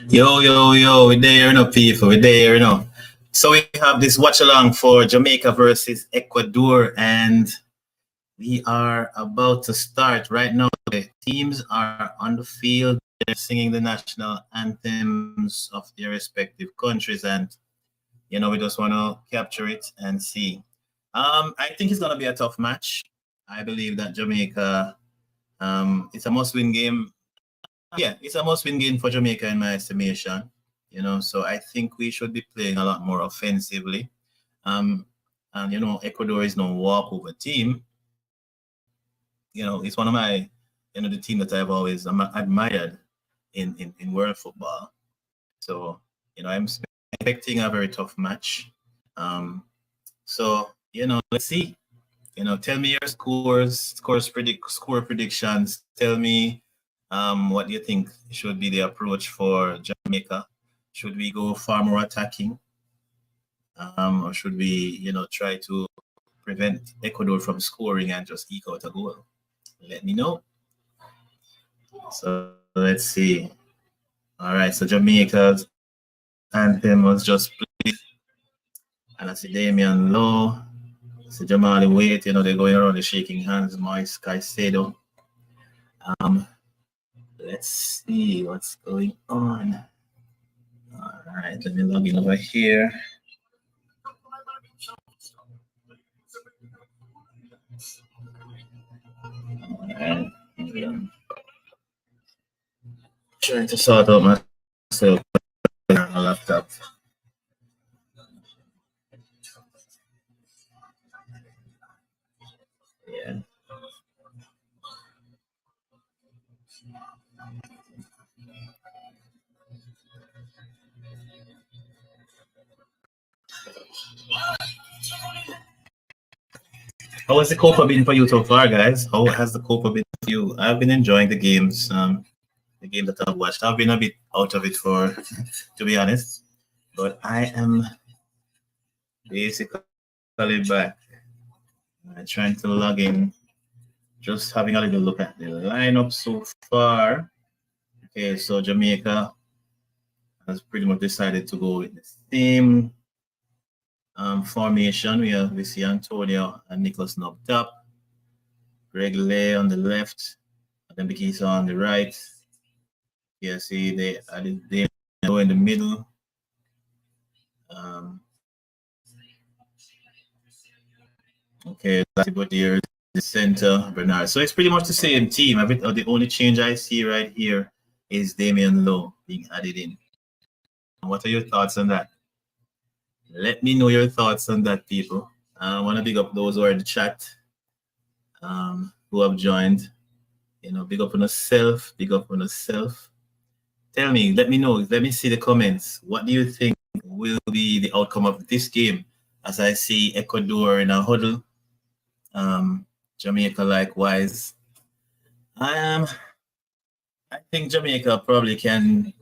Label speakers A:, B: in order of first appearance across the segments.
A: Yo, we're there, people. We're there, So we have this watch along for Jamaica versus Ecuador, and we are about to start right now. The teams are on the field. They're singing the national anthems of their respective countries, and we just want to capture it and see. I think it's gonna be a tough match. I believe that Jamaica, it's a must-win game. Yeah, it's a must-win game for Jamaica in my estimation. So I think we should be playing a lot more offensively. And Ecuador is no walkover team. It's one of my, the team that I've always admired in world football. So I'm expecting a very tough match. So let's see. Tell me your score predictions. Tell me what do you think should be the approach for Jamaica? Should we go far more attacking? Or should we, try to prevent Ecuador from scoring and just eke out a goal? Let me know. So let's see. All right, so Jamaica's anthem was just played. And I see Damian Lowe. I see Jamali Wait, they're going around the shaking hands, Moise Caicedo. Let's see what's going on. All right, let me log in over here. All right. Trying to sort out myself on my laptop. Yeah. How has the Copa been for you so far, guys? How has the Copa been for you? I've been enjoying the games. The game that I've watched. I've been a bit out of it to be honest, but I am basically back. Trying to log in, just having a little look at the lineup so far. Okay, so Jamaica has pretty much decided to go with the same formation. We see Antonio and Nicholas up top, Greg Lay on the left, and then Bikisa on the right. Yeah, see they go in the middle. Okay, but here the center, Bernard. So it's pretty much the same team. The only change I see right here is Damian Lowe being added in. What are your thoughts on that? Let me know your thoughts on that, people. I want to big up those who are in the chat, who have joined. Big up on yourself, big up on yourself. Tell me, let me know. Let me see the comments. What do you think will be the outcome of this game? As I see Ecuador in a huddle, Jamaica likewise. I think Jamaica probably can,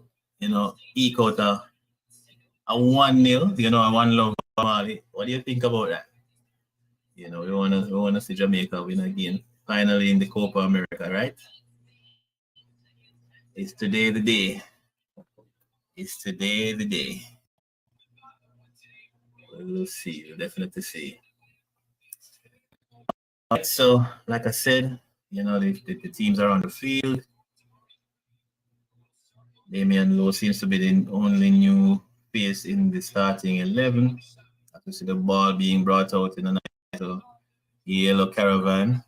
A: eke out a 1-0, a 1-love Mali. What do you think about that? We wanna see Jamaica win again, finally in the Copa America, right? It's today the day. It's today the day. We'll see. We'll definitely see. All right, so like I said, the teams are on the field. Damian Lowe seems to be the only new face in the starting 11. I can see the ball being brought out in a nice yellow caravan.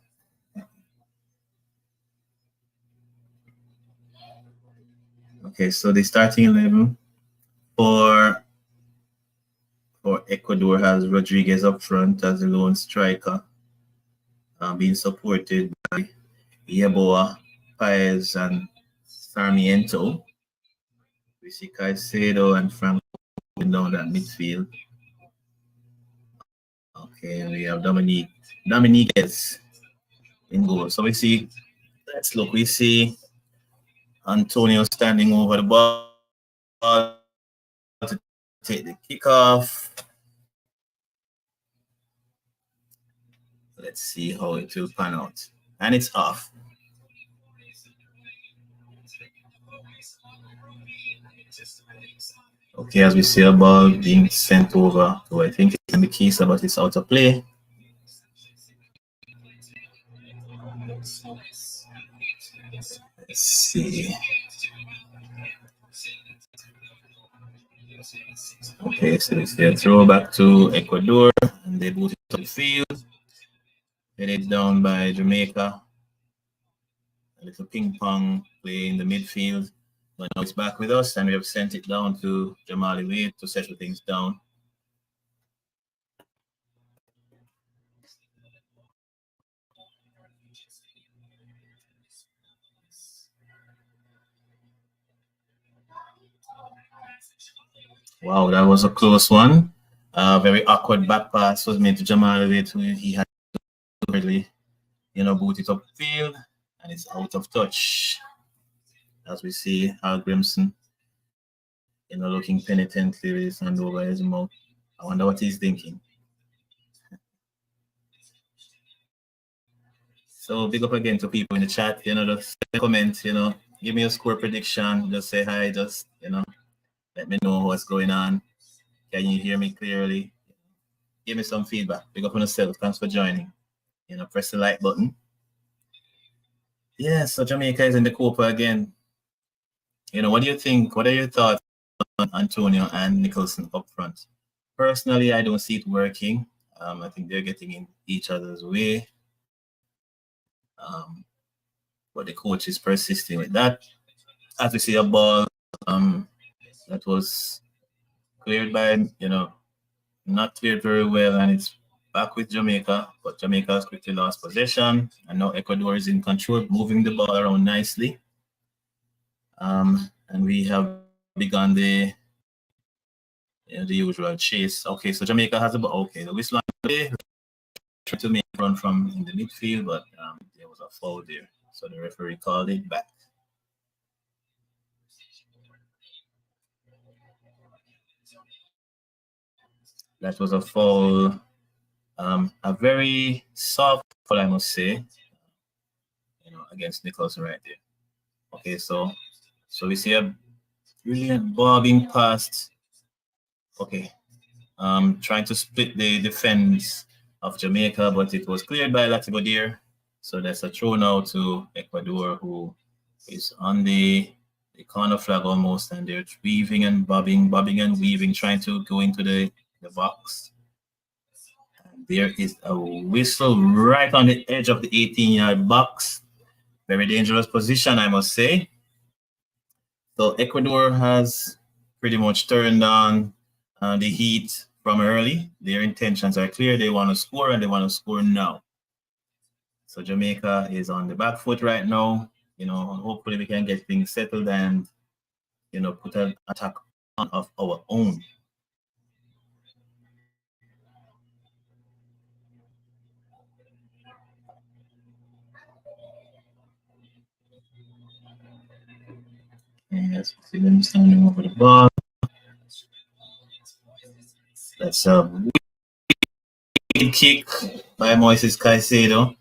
A: Okay, so the starting 11 for Ecuador has Rodriguez up front as the lone striker, being supported by Yeboah, Paez, and Sarmiento. We see Caicedo and Franco down that midfield. Okay, we have Dominguez in goal. So we see, let's look, we see Antonio standing over the ball to take the kickoff. Let's see how it will pan out. And it's off. Okay, as we see a ball being sent over to, I think it's in the case, but it's out of play. Let's see. Okay, so it's their throw back to Ecuador, and they boot it to the field. Headed down by Jamaica. A little ping pong play in the midfield. But now it's back with us, and we have sent it down to Jamali Wade to settle things down. Wow, that was a close one. Very awkward back pass was made to Jamali Wade. He had to really, boot it upfield, and it's out of touch. As we see Al Grimson, looking penitently with his hand over his mouth. I wonder what he's thinking. So big up again to people in the chat, just comment, give me a score prediction, just say hi, just, let me know what's going on. Can you hear me clearly? Give me some feedback. Big up on yourself. Thanks for joining. Press the like button. Yeah, so Jamaica is in the Copa again. What do you think? What are your thoughts on Antonio and Nicholson up front? Personally, I don't see it working. I think they're getting in each other's way. But the coach is persisting with that. As we see a ball that was cleared by, not cleared very well, and it's back with Jamaica, but Jamaica has quickly lost possession, and now Ecuador is in control, moving the ball around nicely. And we have begun the usual chase. Okay, so Jamaica has the ball. Okay, the whistle on the trying to make a run from in the midfield, but there was a foul there, so the referee called it back. That was a foul, a very soft foul, I must say, against Nicholson right there. Okay, so we see a brilliant ball being passed. Okay, trying to split the defense of Jamaica, but it was cleared by Latibodier. So that's a throw now to Ecuador, who is on the corner flag almost, and they're weaving and bobbing and weaving, trying to go into the box. And there is a whistle right on the edge of the 18-yard box. Very dangerous position, I must say. So Ecuador has pretty much turned on the heat from early. Their intentions are clear. They want to score, and they want to score now. So Jamaica is on the back foot right now. Hopefully we can get things settled and, put an attack on of our own. Yes, see them standing over the ball. That's a big kick by Moises Caicedo.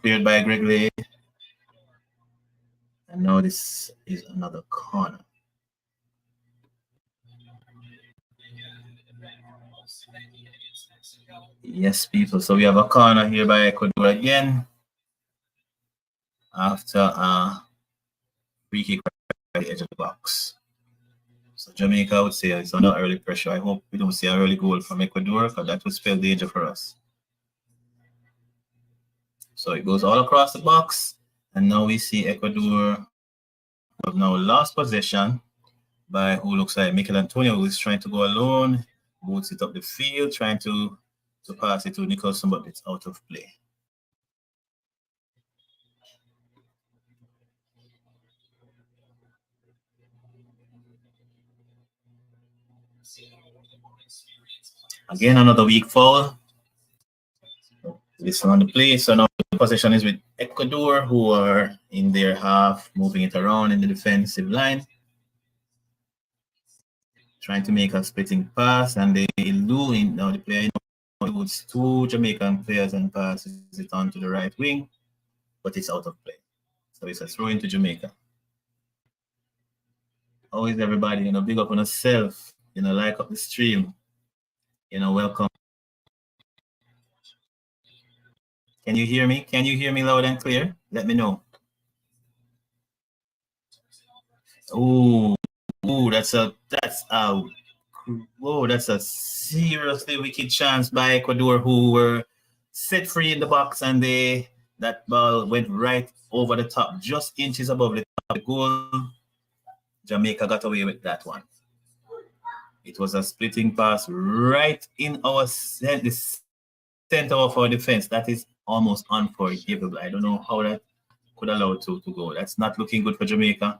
A: Cleared by Gregory. And now this is another corner. Yes, people. So we have a corner here by Ecuador again. After a free kick by the edge of the box. So Jamaica, I would say, it's under early pressure. I hope we don't see an early goal from Ecuador, because that would spell danger for us. So it goes all across the box, and now we see Ecuador have now lost possession by who looks like Mikel Antonio, who is trying to go alone, boots it up the field, trying to pass it to Nicholson, but it's out of play. Again, another weak foul. This on the play. So now the possession is with Ecuador, who are in their half, moving it around in the defensive line, trying to make a splitting pass, and they elude. Now the player eludes two Jamaican players and passes it on to the right wing, but it's out of play. So it's a throw into Jamaica. How is everybody? Big up on yourself. Like up the stream. Welcome. Can you hear me? Can you hear me loud and clear? Let me know. Ooh, that's a seriously wicked chance by Ecuador, who were set free in the box, and that ball went right over the top, just inches above the top of the goal. Jamaica got away with that one. It was a splitting pass right in the center of our defense. That is almost unforgivable. I don't know how that could allow it to go. That's not looking good for Jamaica.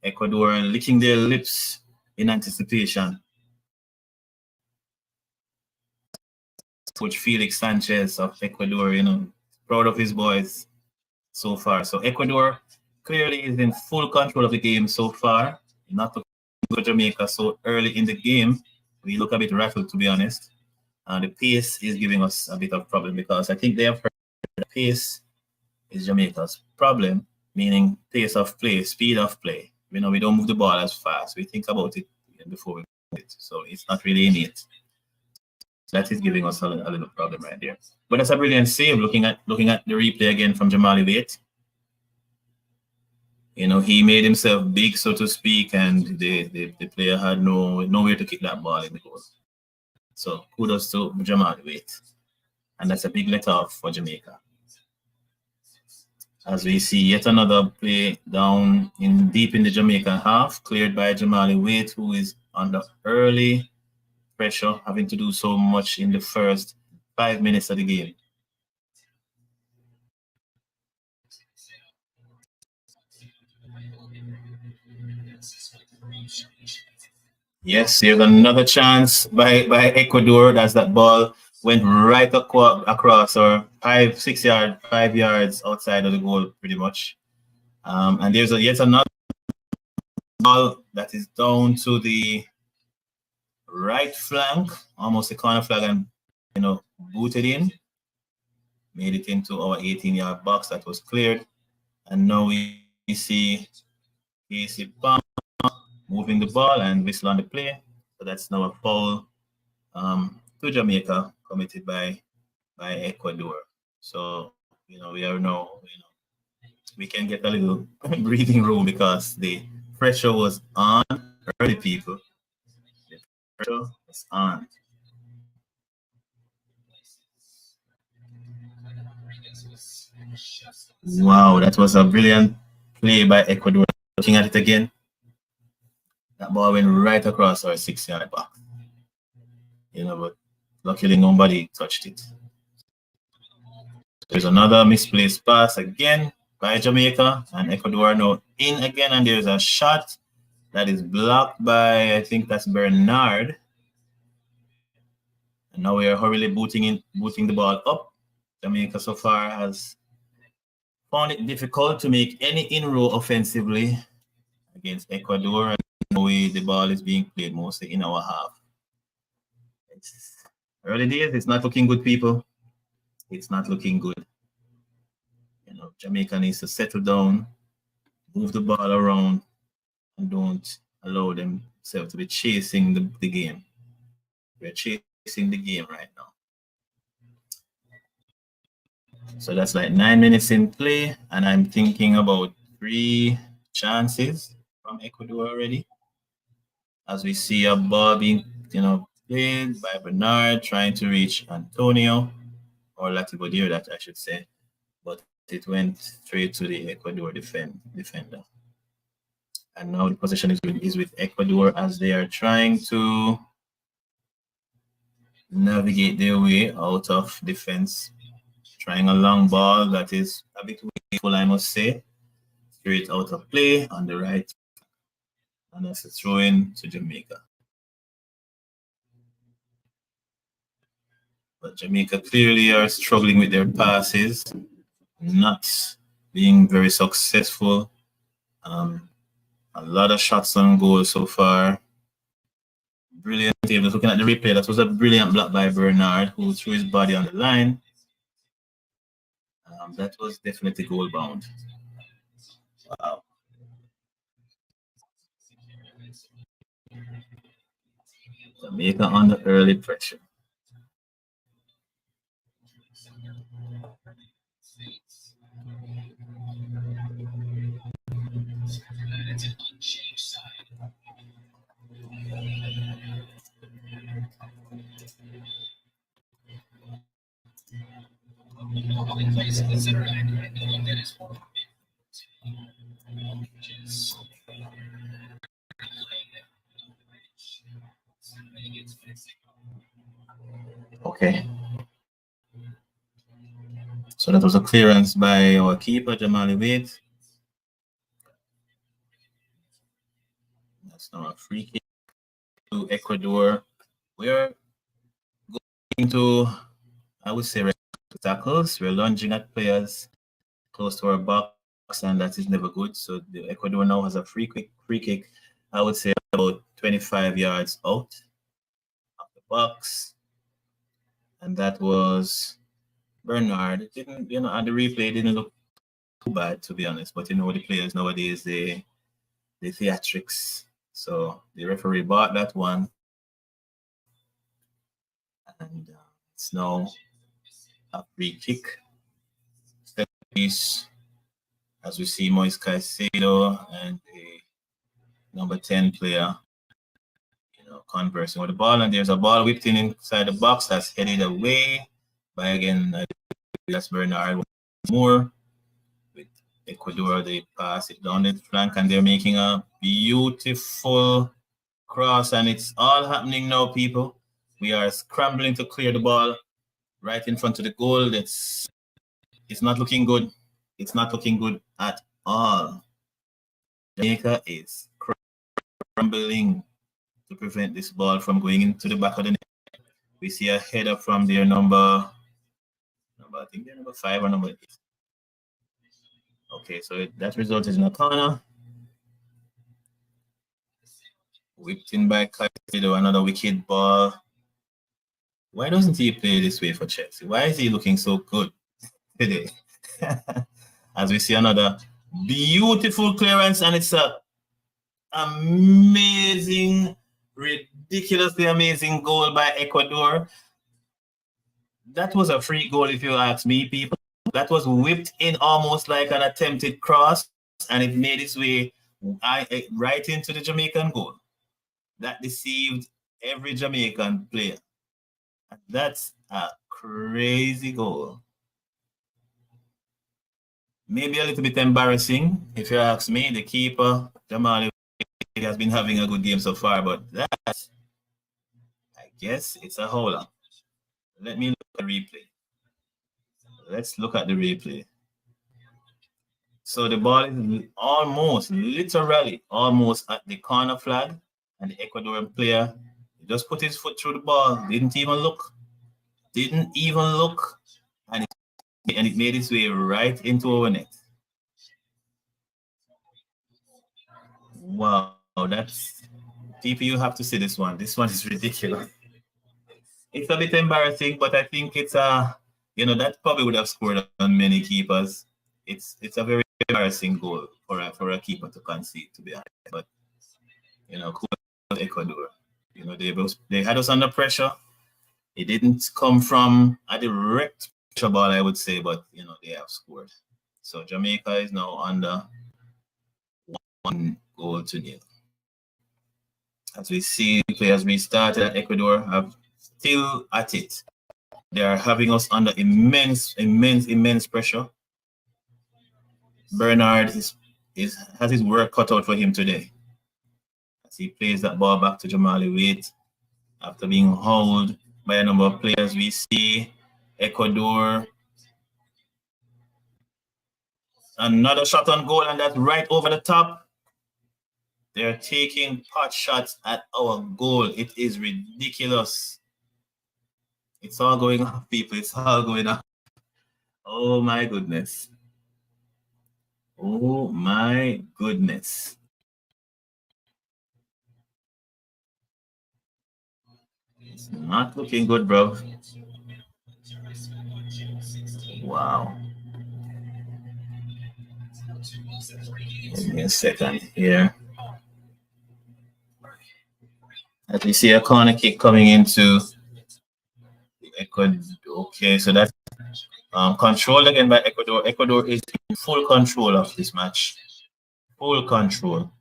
A: Ecuador licking their lips in anticipation. Coach Felix Sanchez of Ecuador, proud of his boys so far. So Ecuador clearly is in full control of the game so far. Not looking good for Jamaica so early in the game. We look a bit rattled, to be honest. The pace is giving us a bit of problem, because I think they have heard the pace is Jamaica's problem, meaning pace of play, speed of play. We don't move the ball as fast. We think about it before we move it. So it's not really innate. That is giving us a little problem right there. But that's a brilliant save. Looking at the replay again from Jamali Wait. He made himself big, so to speak, and the player had nowhere to kick that ball in the goal. So kudos to Jamali Wait. And that's a big let off for Jamaica. As we see yet another play down deep in the Jamaican half, cleared by Jamali Wait, who is under early pressure, having to do so much in the first 5 minutes of the game. Yes, there's another chance by Ecuador. As that ball went right across, or 5 yards outside of the goal, pretty much. And there's yet another ball that is down to the right flank, almost a corner flag, and booted in, made it into our 18-yard box that was cleared. And now we see Palm moving the ball and whistle on the play. So that's now a foul to Jamaica committed by Ecuador. So we are now we can get a little breathing room, because the pressure was on early, people. The pressure was on. Wow, that was a brilliant play by Ecuador. Looking at it again, that ball went right across our 6-yard box. But luckily nobody touched it. There's another misplaced pass again by Jamaica, and Ecuador now in again, and there's a shot that is blocked by, I think that's Bernard. And now we are hurriedly booting the ball up. Jamaica so far has found it difficult to make any inroad offensively against Ecuador, and the ball is being played mostly in our half. It's early days. It's not looking good, people. It's not looking good. Jamaica needs to settle down, move the ball around, and don't allow themselves to be chasing the game. We're chasing the game right now. So that's like 9 minutes in play, and I'm thinking about 3 chances from Ecuador already. As we see a ball being, played by Bernard, trying to reach Antonio, or Latibodir, that I should say, but it went straight to the Ecuador defender. And now the possession is with Ecuador, as they are trying to navigate their way out of defense, trying a long ball that is a bit wasteful, I must say, straight out of play on the right, and that's a throw in to Jamaica. But Jamaica clearly are struggling with their passes, not being very successful. A lot of shots on goal so far. Brilliant save. Just looking at the replay, that was a brilliant block by Bernard, who threw his body on the line. That was definitely goal bound. Wow. Jamaica under early pressure. Okay. So that was a clearance by our keeper, Jamali Wade. That's now a free kick to Ecuador. We're going to, I would say, tackles. We're lunging at players close to our box, and that is never good. So the Ecuador now has a free kick. I would say about 25 yards out of the box, and that was Bernard. It didn't, and the replay didn't look too bad, to be honest. But the players nowadays, they theatrics. So the referee bought that one, and it's now a free kick. Step piece, as we see Moise Caicedo and the number 10 player, conversing with the ball, and there's a ball whipped in inside the box that's headed away by, again, that's Bernard Moore. With Ecuador, they pass it down the flank, and they're making a beautiful cross, and it's all happening now, people. We are scrambling to clear the ball right in front of the goal. It's not looking good. It's not looking good at all. Jamaica is scrambling to prevent this ball from going into the back of the net. We see a header from their number, I think they're number 5 or number 8. Okay, so that resulted in a corner. Whipped in by Caicedo, another wicked ball. Why doesn't he play this way for Chelsea? Why is he looking so good today? As we see another beautiful clearance, and it's a amazing, ridiculously amazing goal by Ecuador. That was a free goal, if you ask me, people. That was whipped in almost like an attempted cross, and it made its way right into the Jamaican goal. That deceived every Jamaican player. That's a crazy goal. Maybe a little bit embarrassing, if you ask me. The keeper, Jamal, has been having a good game so far, but that, I guess, it's a howler. Let me look at the replay. Let's look at the replay. So the ball is almost, literally, almost at the corner flag, and the Ecuadorian player just put his foot through the ball, didn't even look, and it made its way right into our net. Wow, that's, people, you have to see this one. This one is ridiculous. It's a bit embarrassing, but I think it's that probably would have scored on many keepers. It's a very embarrassing goal for a keeper to concede, to be honest. But cool Ecuador. They had us under pressure. It didn't come from a direct pressure ball, I would say, but they have scored. So Jamaica is now under 1-0. As we see, players restarted at Ecuador have still at it. They are having us under immense pressure. Bernard has his work cut out for him today. As he plays that ball back to Jamali Wade after being hauled by a number of players. We see Ecuador. Another shot on goal, and that's right over the top. They're taking pot shots at our goal. It is ridiculous. It's all going on, people. It's all going on. Oh my goodness. Oh my goodness. It's not looking good, bro. Wow. Give me a second here. As we see a corner kick coming into Ecuador. Okay, so that's controlled again by Ecuador. Ecuador is in full control of this match. Full control.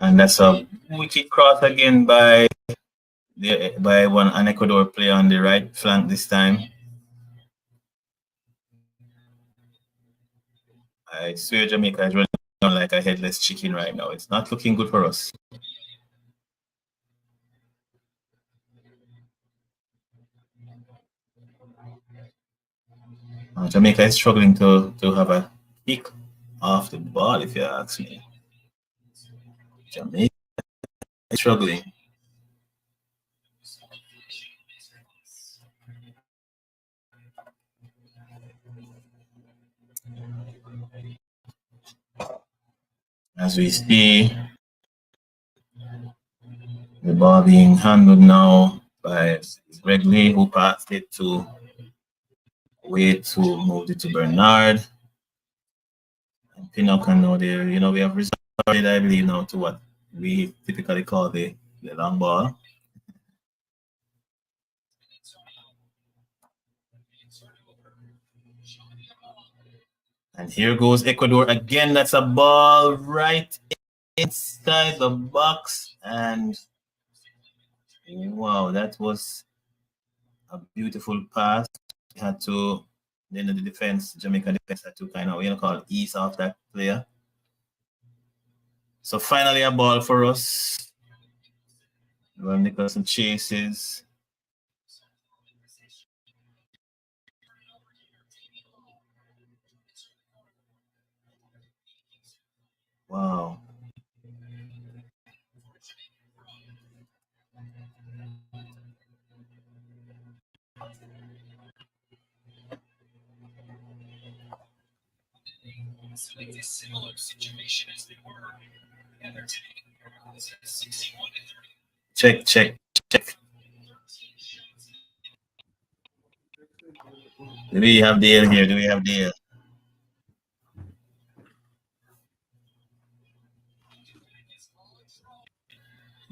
A: And that's a wicked cross again by an Ecuador player on the right flank this time. I swear Jamaica is running like a headless chicken right now. It's not looking good for us. Jamaica is struggling to have a kick off the ball, if you ask me. Jamaica is struggling. As we see the ball being handled now by Greg Lee, who passed it to Wade, to move it to Bernard. And Pinnock and now there, we have resorted, I believe, now to what we typically call the long ball. And here goes Ecuador again. That's a ball right inside the box. And wow, that was a beautiful pass. We had to, then the defense, Jamaica defense had to kind of, ease off that player. So finally a ball for us. Well, Nicholson chases. Wow. A similar situation as they were, and they're taking miracles at 61 and 30. Check. Do we have Dale here? Do we have Dale?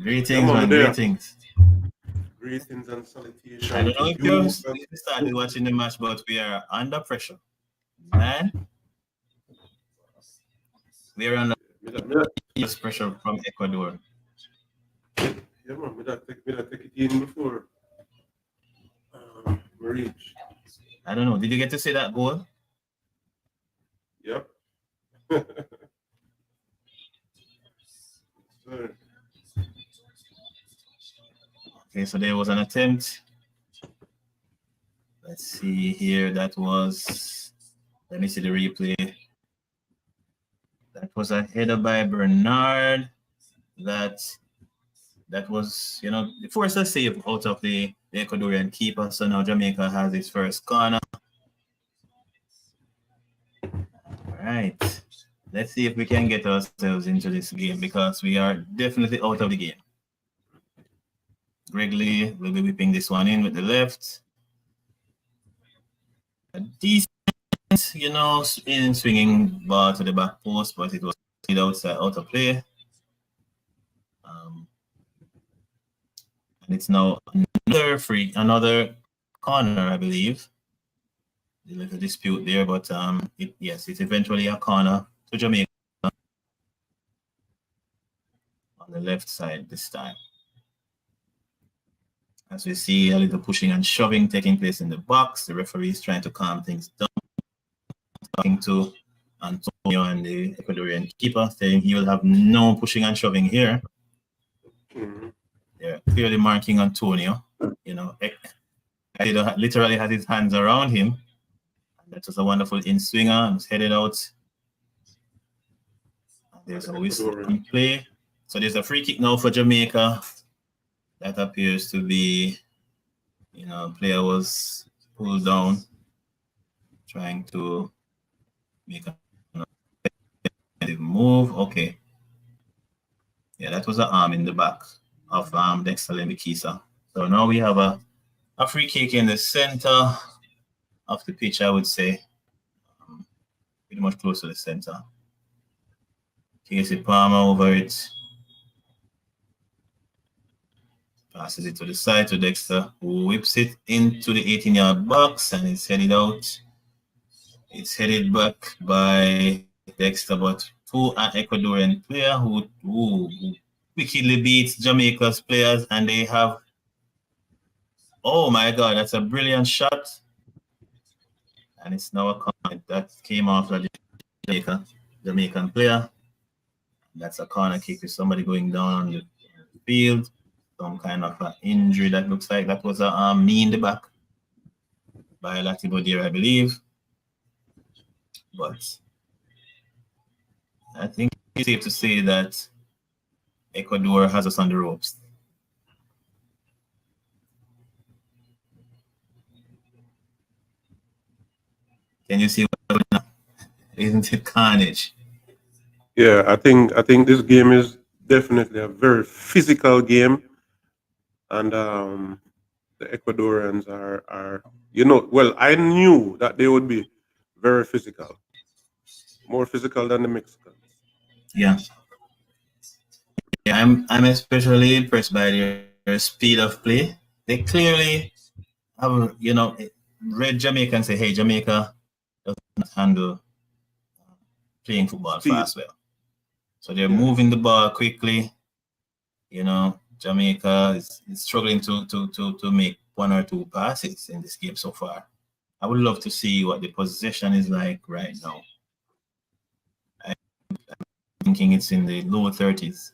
A: Greetings, man. Greetings.
B: Greetings and salutations.
A: I don't know if you started watching the match, but we are under pressure. Man, we are under pressure from Ecuador.
B: Yeah, man, we don't take it in before we reach.
A: I don't know. Did you get to see that goal?
B: Yep. Sorry.
A: Okay, so there was an attempt. Let's see here. That was, let me see the replay. That was a header by Bernard. That was, it forced a save out of the Ecuadorian keeper. So now Jamaica has its first corner. All right. Let's see if we can get ourselves into this game, because we are definitely out of the game. Greg Lee will be whipping this one in with the left. A decent, in swinging ball to the back post, but it was outside, out of play. And it's now another corner, I believe. A little dispute there, but it's eventually a corner to Jamaica on the left side this time. As we see a little pushing and shoving taking place in the box, the referee is trying to calm things down, talking to Antonio and the Ecuadorian keeper, saying he will have no pushing and shoving here. They're clearly marking Antonio. Literally had his hands around him. That was a wonderful in-swinger and was headed out. There's a whistle in play. So there's a free kick now for Jamaica. That appears to be, player was pulled down, trying to make a move. Okay. Yeah, that was an arm in the back of Dexter Lembikisa. So now we have a free kick in the center of the pitch, I would say. pretty much close to the center. Casey Palmer over it. Passes it to the side to Dexter, who whips it into the 18-yard box, and it's headed out. It's headed back by Dexter, but to an Ecuadorian player who wickedly beats Jamaica's players, and they have. Oh my God, that's a brilliant shot. And it's now a corner that came off the Jamaican player. That's a corner kick with somebody going down on the field. Some kind of an injury that looks like that was a knee in the back by Latibodier, I believe. But I think it's safe to say that Ecuador has us on the ropes. Can you see what? Isn't it carnage?
B: Yeah, I think this game is definitely a very physical game, and the Ecuadorians are well, I knew that they would be very physical, more physical than the Mexicans.
A: Yeah. I'm especially impressed by their speed of play. They clearly have, read Jamaica and say, hey, Jamaica does not handle playing football
B: Speed.
A: fast well. So they're moving the ball quickly. Jamaica is struggling to make one or two passes in this game so far. I would love to see what the possession is like right now. I'm thinking it's in the low 30s.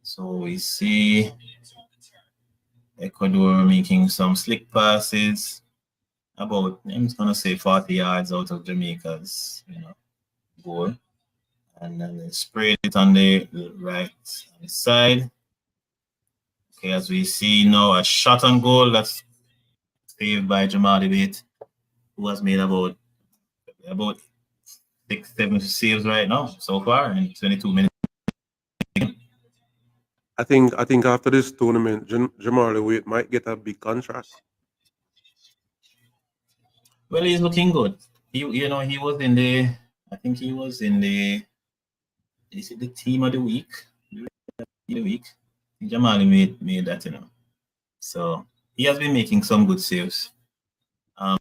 A: So we see Ecuador making some slick passes about, I'm just going to say 40 yards out of Jamaica's, goal. And then they sprayed it on the right side. Okay, as we see now, a shot on goal that's saved by Jamal Debate, who has made about 6-7 saves right now so far in 22 minutes.
B: I think after this tournament, Jamali Wade might get a big contract.
A: Well, he's looking good. He was in the, I think he was in the, is it the team of the week? Jamali made that, So he has been making some good saves. I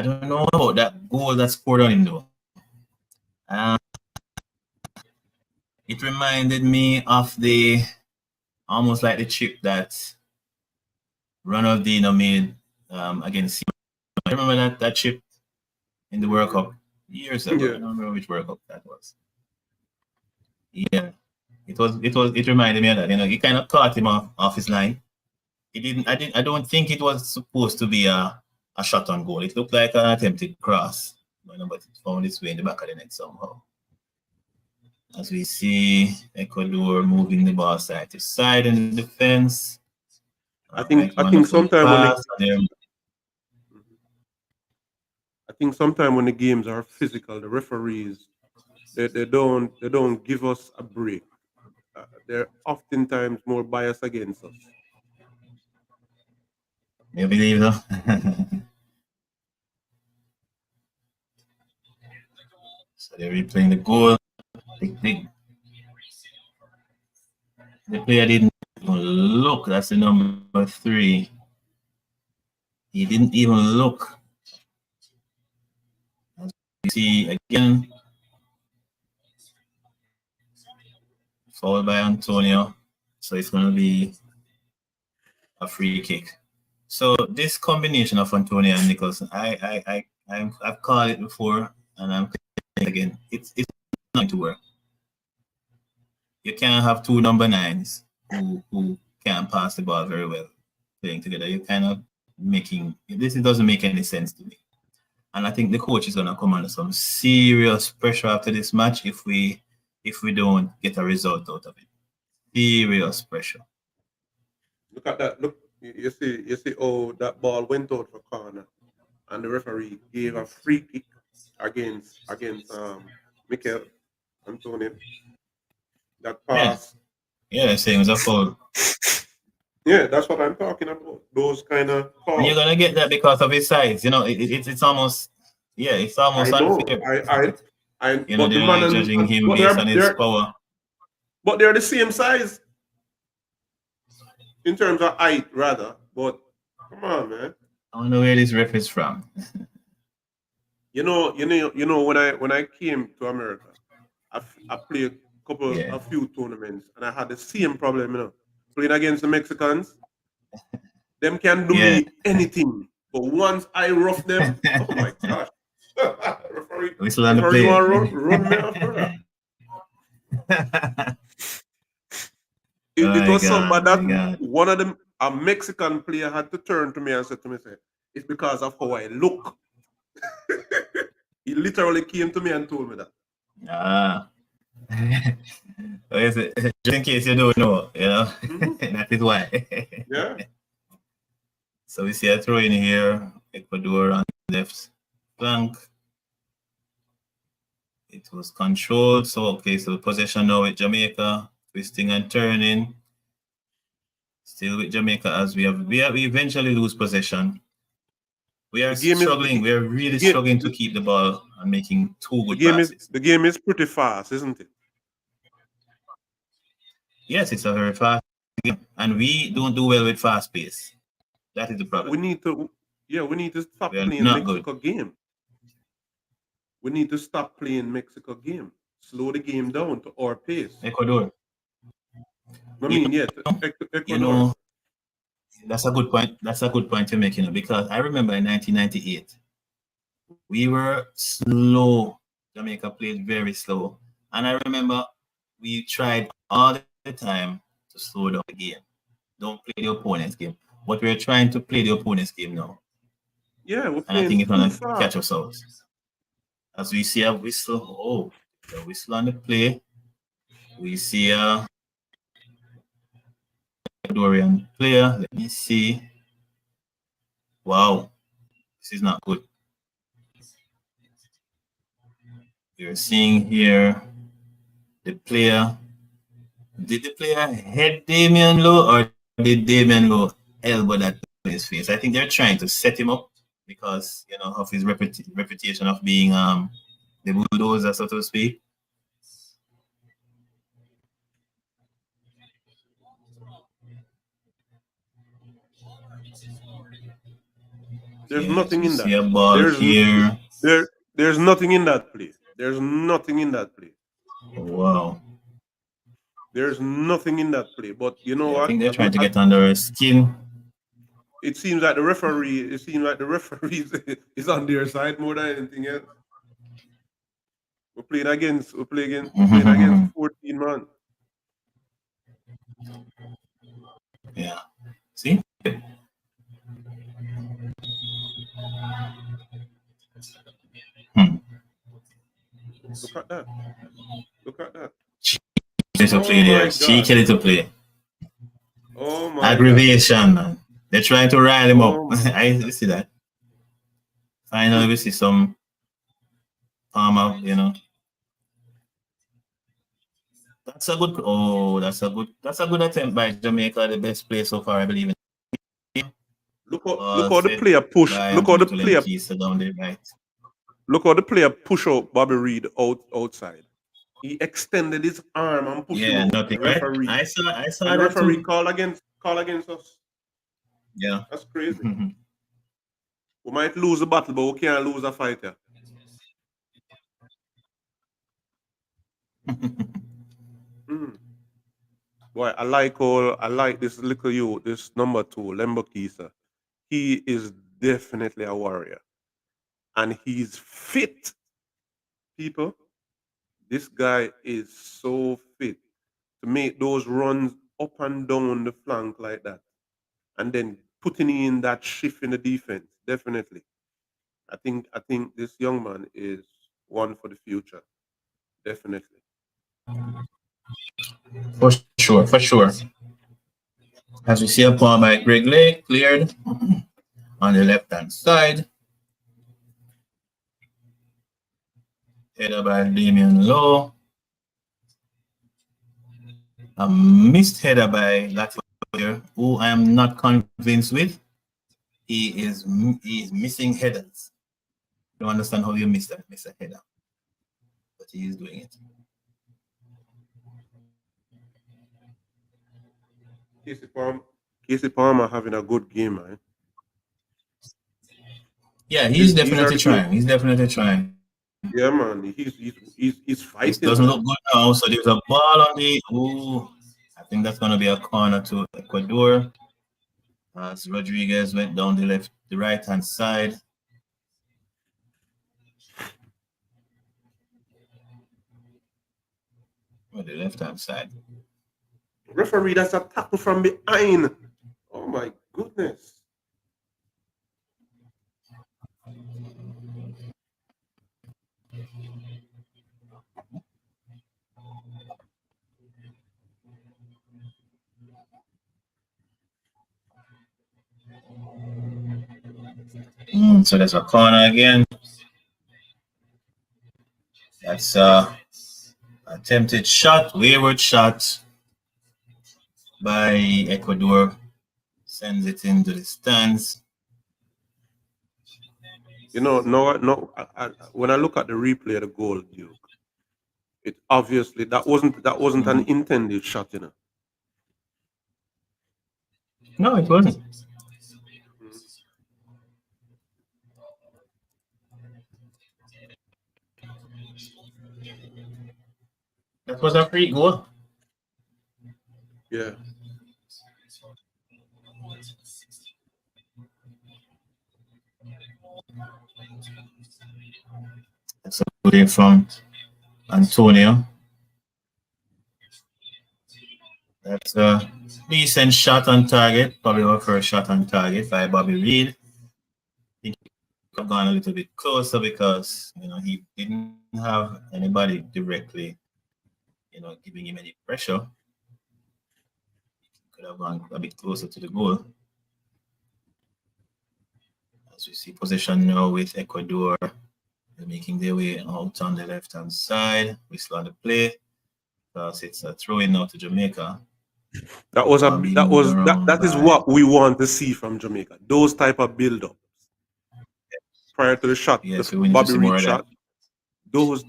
A: don't know about that goal that scored on him though. It reminded me of the almost like the chip that Ronaldinho made against. I remember that chip in the World Cup years ago.
B: Yeah.
A: I don't remember which World Cup that was. Yeah, it reminded me of that. He kind of caught him off his line. I don't think it was supposed to be a shot on goal. It looked like an attempted cross, but it found its way in the back of the net somehow. As we see Ecuador moving the ball side to side in the defense.
B: I think sometimes when the games are physical, the referees they don't give us a break. They're oftentimes more biased against us.
A: You believe so? So they're replaying the goal. The player didn't even look. That's the number 3. He didn't even look. As you see again, followed by Antonio. So it's going to be a free kick. So this combination of Antonio and Nicholson, I've called it before, and I'm saying again, it's not going to work. You can't have 2 number 9s who can't pass the ball very well playing together. You're kind of this doesn't make any sense to me. And I think the coach is going to come under some serious pressure after this match if we don't get a result out of it. Serious pressure.
B: Look at that. Look, you see, oh, that ball went out for corner, and the referee gave a free kick against Mikel Antonio. That pass.
A: Yeah, they're saying it was a foul.
B: Yeah, that's what I'm talking about. Those kind of
A: And you're
B: calls.
A: gonna get that because of his size. It's almost, yeah, it's
B: I
A: almost
B: know.
A: unfair.
B: But the
A: They're
B: man
A: only judging
B: and
A: him based on his power.
B: but they're the same size in terms of height, rather. But come on, man.
A: I don't know where this ref is from.
B: When I came to America, I played
A: Yeah,
B: a few tournaments, and I had the same problem. Playing against the Mexicans, them can do
A: yeah.
B: me anything, but once I rough them, oh my gosh, referee,
A: Whistle on the
B: referee
A: play.
B: want to run me after that. It
A: My
B: was
A: God,
B: somebody
A: my
B: that
A: God.
B: one of them, a Mexican player, had to turn to me and said to me, "Say it's because of how I look." He literally came to me and told me that.
A: Ah. What is it? Just in case you don't know,
B: Hmm.
A: that is why.
B: Yeah.
A: So we see a throw in here, Ecuador on the left flank. It was controlled. So okay, so possession now with Jamaica, twisting and turning. Still with Jamaica as we eventually lose possession. We are
B: The game is
A: struggling. We are
B: the
A: really
B: game
A: struggling to keep the ball and making two
B: the
A: good
B: game is
A: passes.
B: the game is pretty fast, isn't it?
A: Yes, it's a very fast game, and we don't do well with fast pace. That is the
B: But we
A: problem.
B: need to, yeah, we need to
A: We
B: stop
A: are
B: playing
A: not good.
B: Mexico game. We need to stop playing Mexico game. Slow the game down to our pace.
A: Ecuador.
B: I
A: You
B: mean, yeah,
A: you
B: Ecuador.
A: know that's a good point. That's a good point you're making, because I remember in 1998 we were slow. Jamaica played very slow, and I remember we tried all the time to slow down the game. Don't play the opponent's game, but we're trying to play the opponent's game now,
B: Yeah, we're
A: and I
B: playing
A: think it's
B: too
A: gonna
B: fast.
A: catch us out. As we see a whistle, oh, the whistle on the play. We see a Ecuadorian player. Let me see. Wow, this is not good. You're seeing here the player. Did the player head Damian Lowe, or did Damian Lowe elbow that in his face? I think they're trying to set him up because of his reputation of being the bulldozer, so to speak.
B: There's
A: Yes,
B: nothing
A: we
B: in
A: see
B: that.
A: a ball
B: There's n-
A: here.
B: there's nothing in that play. There's nothing in that play.
A: Wow.
B: There's nothing in that play. But you know
A: Yeah, I
B: what?
A: think they're trying to get under his skin.
B: It seems like the referee. It seems like the referee is on their side more than anything else. We're playing against 14 man.
A: Yeah. See? Hmm.
B: Look at that. Look at that.
A: Cheeky to
B: Oh
A: play
B: my
A: there.
B: god.
A: Cheeky to play.
B: Oh my god.
A: Aggravation, man. They're trying to rile him up.
B: Oh my
A: I
B: god.
A: see that. Finally,
B: Hmm.
A: we see some Palmer. That's a good. Oh, that's a good. That's a good attempt by Jamaica. The best play so far, I believe.
B: Look
A: Ball
B: how the
A: fed
B: player push.
A: by
B: Look how
A: Anthony
B: the player
A: Tulenkisa down the right.
B: look how the player push out Bobby Reed outside. He extended his arm and push him
A: Yeah,
B: out.
A: nothing. Right? I
B: And
A: saw
B: the
A: that
B: referee
A: too.
B: call against us.
A: Yeah.
B: That's crazy. We might lose the battle, but we can't lose a fight. Yeah. Mm. Boy, I like this little you, this number two, Lembakisa. He is definitely a warrior. And he's fit, people. This guy is so fit to make those runs up and down the flank like that. And then putting in that shift in the defense. Definitely. I think this young man is one for the future. Definitely.
A: For sure, for sure. As we see a ball by Greg Lake cleared on the left hand side. Header by Damian Lowe. A missed header by Latifa player who I am not convinced with. He is missing headers. I don't understand how you miss a header, but he is doing it.
B: Casey Palmer, Casey Palmer having a good game, man.
A: Yeah,
B: These are the game.
A: He's definitely trying.
B: Yeah, man. He's
A: This
B: fighting,
A: doesn't
B: man.
A: look good now. So there's a ball on the. Ooh, I think that's going to be a corner to Ecuador. As Rodriguez went down the right hand side. Or the left hand side.
B: Referee, that's a tackle from behind. Oh my goodness.
A: So there's a corner again. That's attempted shot, wayward shot by Ecuador. Sends it into the stands.
B: You know, no. When I look at the replay of the goal, Duke, it obviously that wasn't an intended shot, you know.
A: No, it wasn't.
B: Mhm.
A: That was a free goal.
B: Yeah.
A: That's a good game from Antonio. That's a decent shot on target. Probably our first shot on target by Bobby Reed. I think he could have gone a little bit closer because he didn't have anybody directly, giving him any pressure. He could have gone a bit closer to the goal. As we see possession now with Ecuador. They're making their way out on the left hand side. Whistle on the play. Because it's a throw in now to Jamaica. Ball being moved around
B: That is
A: by.
B: what we want to see from Jamaica. Those type of build ups prior to the shot, the
A: Yes, we need to
B: Bobby
A: see more
B: Reed
A: of that.
B: shot.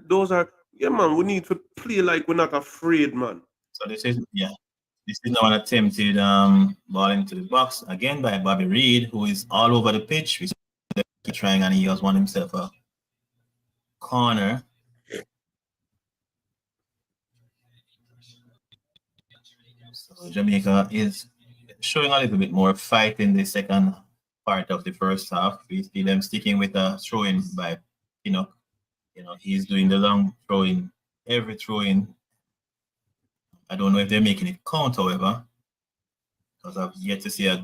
B: Those are yeah, man. We need to play like we're not afraid, man.
A: So this is now an attempted ball into the box again by Bobby Reed, who is all over the pitch. We keep trying, and he has won himself a corner. So Jamaica is showing a little bit more fight in the second part of the first half. We see them sticking with a throw-in by Pinnock. He's doing the long throw-in, every throw-in. I don't know if they're making it count, however, because I've yet to see a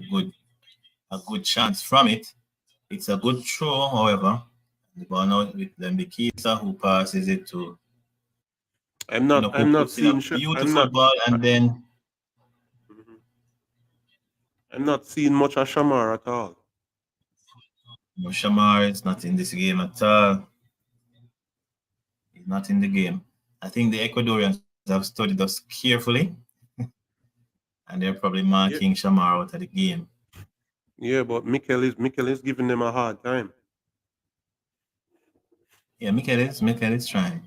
A: good chance from it. It's a good throw, however. The ball now with Lembikisa, who passes it to
B: I'm
A: who
B: not
A: puts in a
B: seeing
A: beautiful ball, and then
B: Mhm. I'm not seeing much of Shamar at all.
A: Shamar is not in this game at all. He's not in the game. I think the Ecuadorians have studied us carefully, and they're probably
B: Yeah,
A: marking Shamar out of the game.
B: yeah, but Mikel is giving them a hard time.
A: Yeah, Mikel is trying.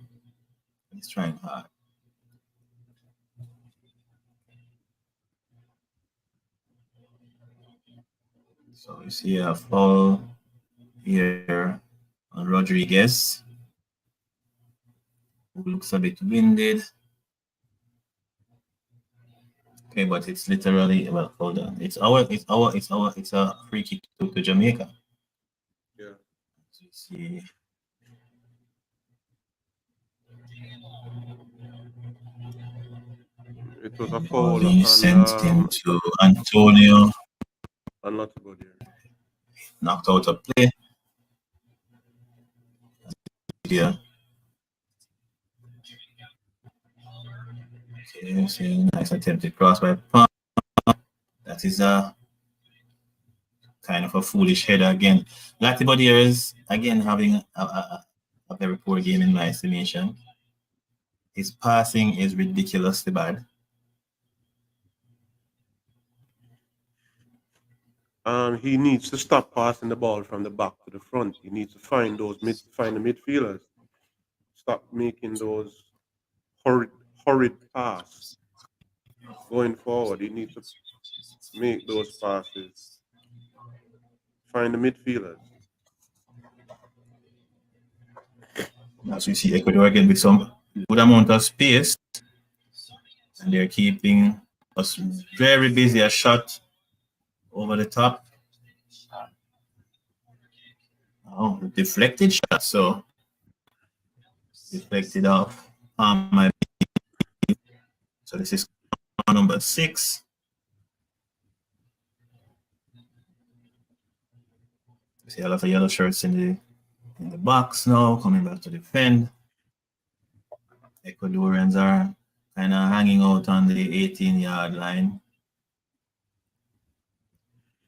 A: He's trying hard. So you see a foul here on Rodriguez, who looks a bit winded. Okay, but it's literally, well, hold on. It's a free kick to Jamaica.
B: Yeah,
A: So you see,
B: it was a
A: ball
B: foul
A: being sent into Antonio,
B: on Lottie here.
A: knocked out of play. Yeah. Okay, see, nice attempted cross by Palm. That is a kind of a foolish header again. Latibodier is again having a very poor game in my estimation. His passing is ridiculously bad.
B: He needs to stop passing the ball from the back to the front. He needs to find the midfielders. Stop making those horrid, horrid pass going forward. He needs to make those passes. Find the midfielders.
A: As we see Ecuador again with some good amount of space, and they're keeping us very busy. A shot over the top. Oh, deflected shot. So deflected off. So this is number 6. You see a lot of yellow shirts in the box now, coming back to defend. Ecuadorians are kind of hanging out on the 18-yard line.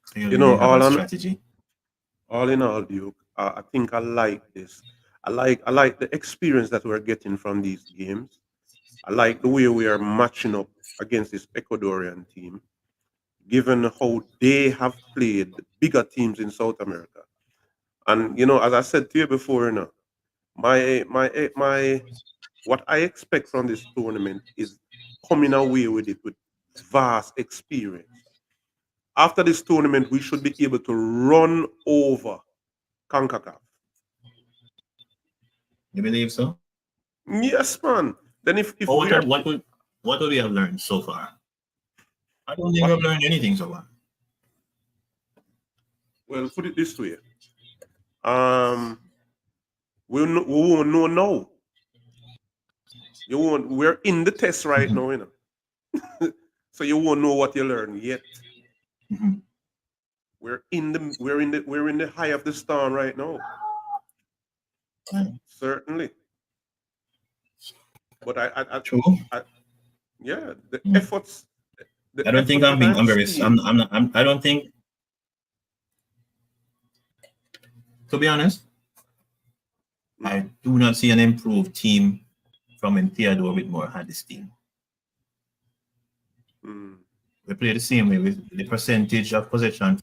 A: Clearly, they have a strategy.
B: All in all, Duke, I think I like this. I like the experience that we're getting from these games. I like the way we are matching up against this Ecuadorian team, given how they have played bigger teams in South America. And as I said to you before, my what I expect from this tournament is coming away with it with vast experience. After this tournament, we should be able to run over CONCACAF.
A: You believe so?
B: Yes, man. Then if
A: what would we have learned so far? I don't think we've learned anything so far.
B: Well, put it this way. We won't know now. We're in the test right now, so you won't know what you learn yet. We're in the high of the storm right now. Certainly. But
A: True.
B: The efforts.
A: I don't think I'm very. I don't think. To be honest, I do not see an improved team from when Theodore Whitmore had this team. We play the same way with the percentage of possession.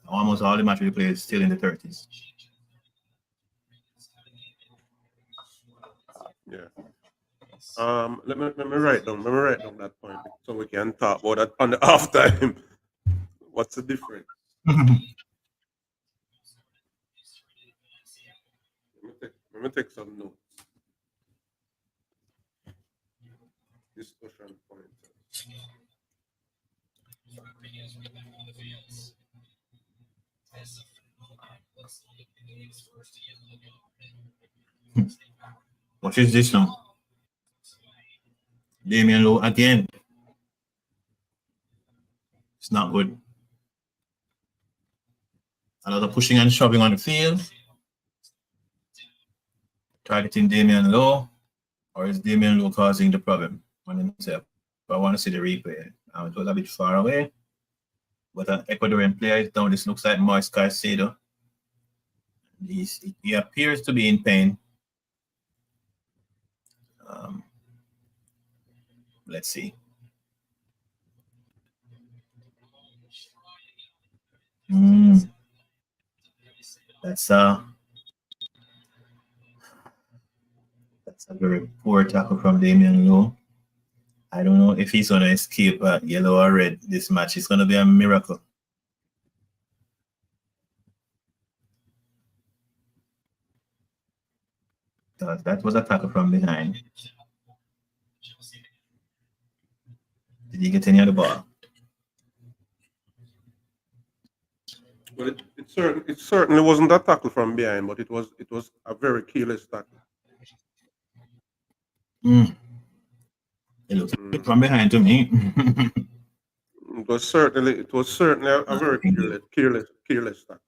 A: Almost all the matches we play is still in the 30s.
B: Yeah. Let me write down that point so we can talk about that on the half time. What's the difference? Let me take some notes. Discussion points.
A: What is this now? Damian Lowe again. It's not good. A lot of pushing and shoving on the field. Targeting Damian Lowe, or is Damian Lowe causing the problem on himself? I want to see the replay. It was a bit far away, but an Ecuadorian player is down. This looks like Moise Caicedo. He appears to be in pain. Let's see. That's a very poor tackle from Damian Lowe. I don't know if he's going to escape yellow or red this match. It's going to be a miracle. That was a tackle from behind. Did he get any of the ball?
B: Well, it certainly wasn't a tackle from behind, but it was a very careless tackle.
A: It looks from behind to me.
B: It was certainly a very careless tackle.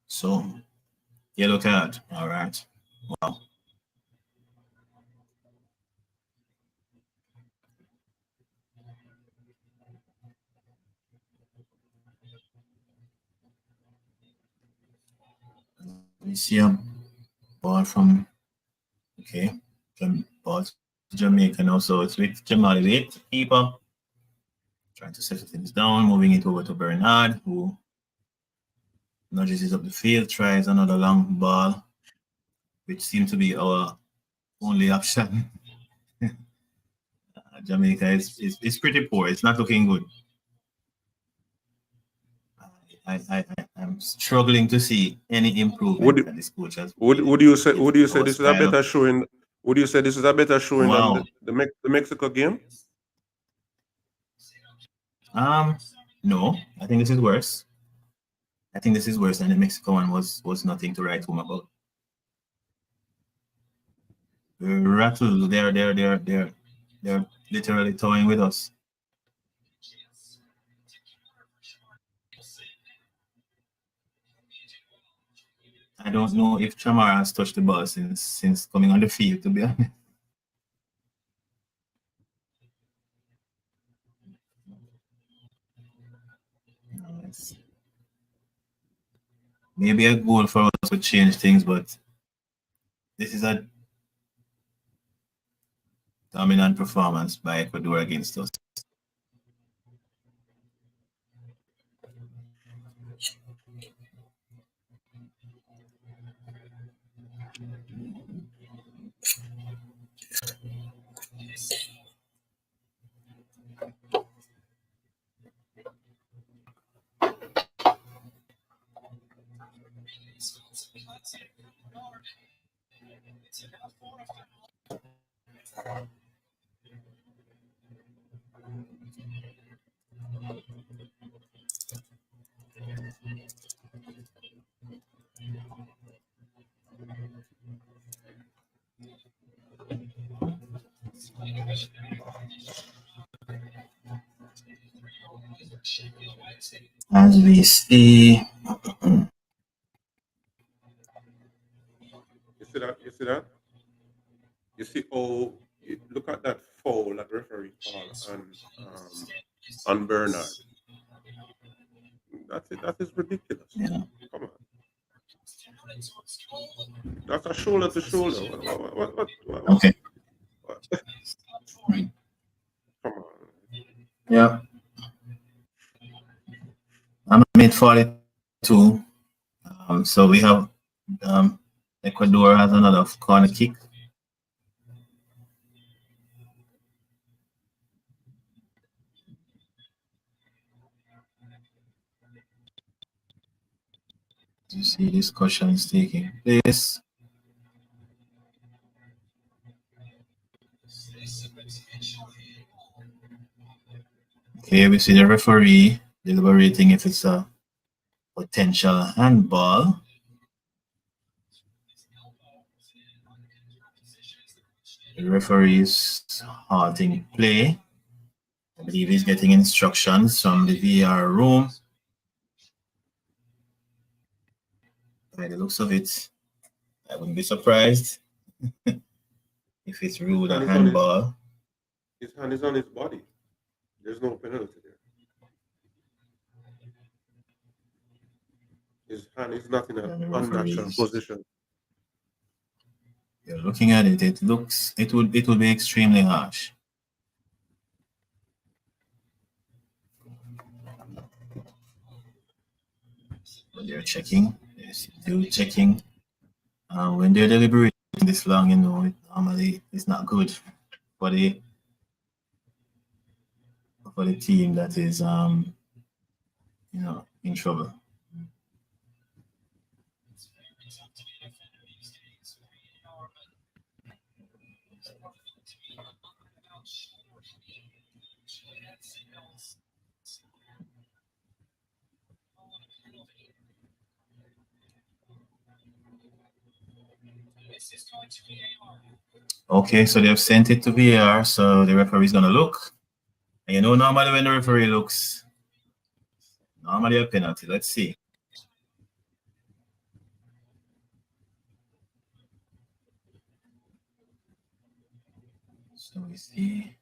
A: So, yellow card. All right. Wow. We see a ball from ball Jamaica now. So it's with Jamal Elite, keeper, trying to settle things down, moving it over to Bernard, who nudges it up the field, tries another long ball, which seemed to be our only option. Jamaica is pretty poor. It's not looking good. I'm struggling to see any improvement
B: Would
A: that this coach has
B: would
A: made
B: you say
A: with our
B: this is a
A: style of.
B: better showing? Would you say this is a better showing than
A: Wow.
B: the Mexico game?
A: Um, no, I think this is worse. I think this is worse, and the Mexico one was nothing to write home about. Rattle, they're literally toying with us. I don't know if Chamara has touched the ball since coming on the field, to be honest. Maybe a goal for us would change things, but this is a dominant performance by Ecuador against us. As we see,
B: You see that? You see that? You see, oh, look at that foul that referee called on Bernard. That's it. That is ridiculous.
A: yeah.
B: Come on, that's a shoulder to shoulder.
A: Okay.
B: What? Come on.
A: Yeah. I'm mid 42. So we have Ecuador has another corner kick. You see discussions taking place. Here we see the referee deliberating if it's a potential handball. The referee is halting play. I believe he's getting instructions from the VR room. By the looks of it, I wouldn't be surprised if it's ruled a handball.
B: His hand is on his body. There's no penalty there. His hand is not in an unnatural position.
A: You're looking at it, it would be extremely harsh. But they're checking, they're still checking. When they're deliberating this long, normally it's not good for the team that is in trouble. Okay, so they've sent it to VAR, so the referee is gonna look. And normally when the referee looks, normally a penalty. Let's see. So we see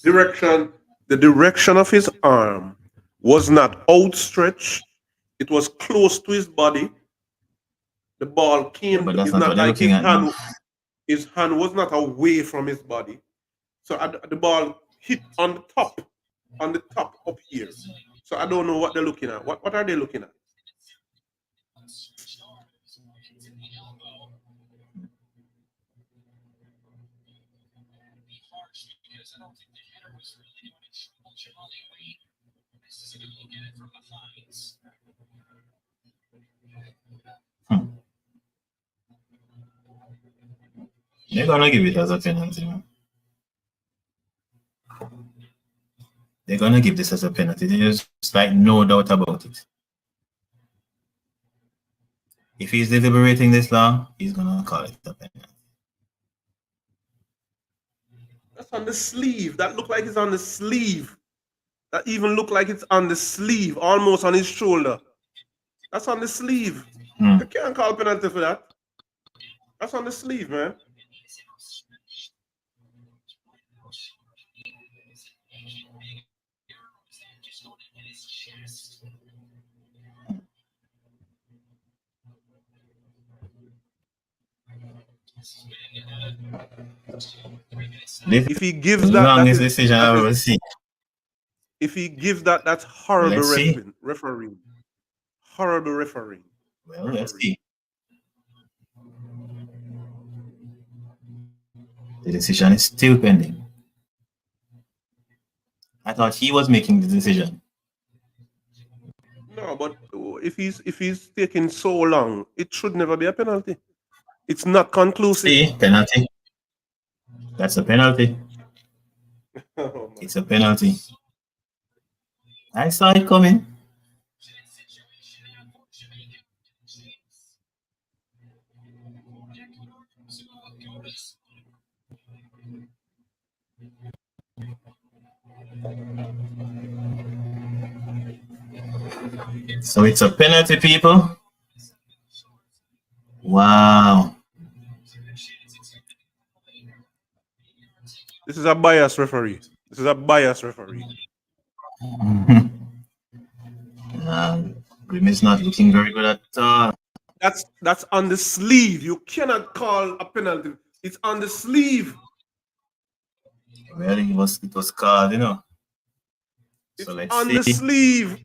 B: the direction of his arm was not outstretched. It was close to his body. The ball came.
A: but that's
B: it's
A: not
B: not
A: what they're
B: like
A: looking
B: his
A: at
B: hand.
A: now.
B: his hand was not away from his body. So the ball hit on the top up here. So I don't know what they're looking at. What are they looking at?
A: Hmm. They're gonna give it as a penalty, man. They're gonna give this as a penalty. There's like no doubt about it. If he's deliberating this long, he's gonna call it a penalty.
B: That's on the sleeve. That look like it's on the sleeve. That even look like it's on the sleeve, almost on his shoulder. That's on the sleeve. You can't call penalty for that. That's on the sleeve, man. If he gives that,
A: Longest decision I've ever seen.
B: If he gives that, that's horrible refereeing. Horrible refereeing.
A: Well, let's see. The decision is still pending. I thought he was making the decision.
B: No, but if he's taking so long, it should never be a penalty. It's not conclusive.
A: See, penalty. That's a penalty. Oh, it's a penalty. I saw it coming. So it's a penalty, people. Wow.
B: This is a biased referee. This is a biased referee.
A: Grim is not looking very good at all.
B: That's on the sleeve. You cannot call a penalty. It's on the sleeve.
A: Well, it was called, you know.
B: So let's see. On the sleeve.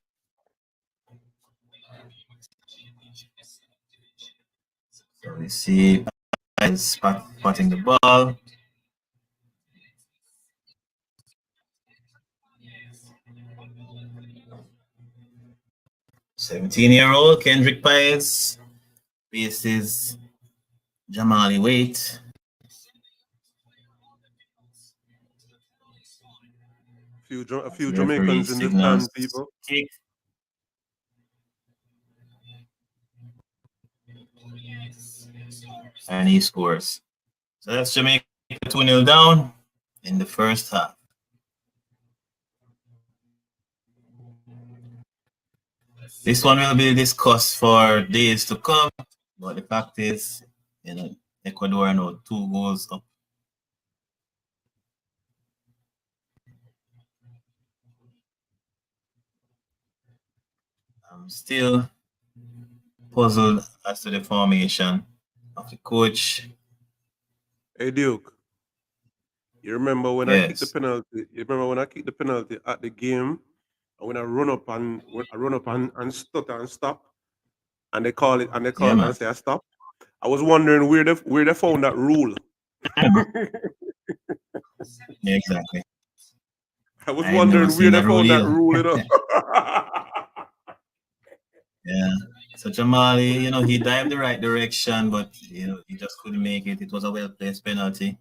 A: So we see spotting the ball. "17-year-old Kendrick Piles faces Jamali Waite."
B: A few Jamaicans in the stand, people. Kick.
A: And he scores. So that's Jamaica 2-0 down in the first half. This one will be discussed for days to come, but the fact is, you know, Ecuador now 2 goals up. I'm still puzzled as to the formation of the coach.
B: Hey Duke, you remember when I kicked the penalty? You remember when I kicked the penalty at the game, and when I run up and stutter and stop, and they call it and and say I stop. I was wondering where they found that rule.
A: Yeah, exactly.
B: I was wondering where they found that rule. You know?
A: Yeah. So Jamali, you know, he dived the right direction, but you know, he just couldn't make it. It was a well-placed penalty.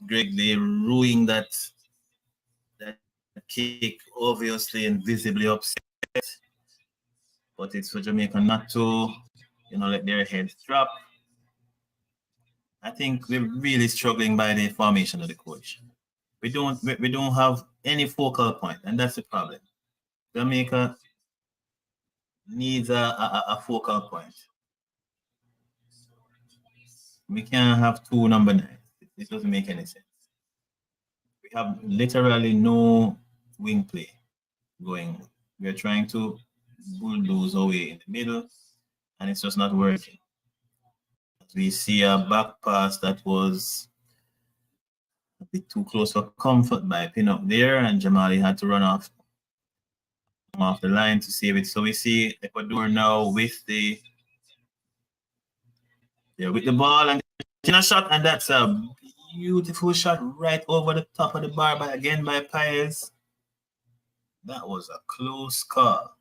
A: Greg, they ruined that kick, obviously and visibly upset. But it's for Jamaica not to, you know, let their heads drop. I think we're really struggling by the formation of the coach. We don't have any focal point, and that's the problem. Jamaica needs a focal point. We can't have 2 number 9. It doesn't make any sense. We have literally no wing play going. We're trying to bulldoze away in the middle, and it's just not working. We see a back pass that was a bit too close for comfort by Pinnock there, and Jamali had to run off the line to save it. So we see Ecuador now with the ball and a shot, and that's a beautiful shot right over the top of the bar by Paez. That was a close call.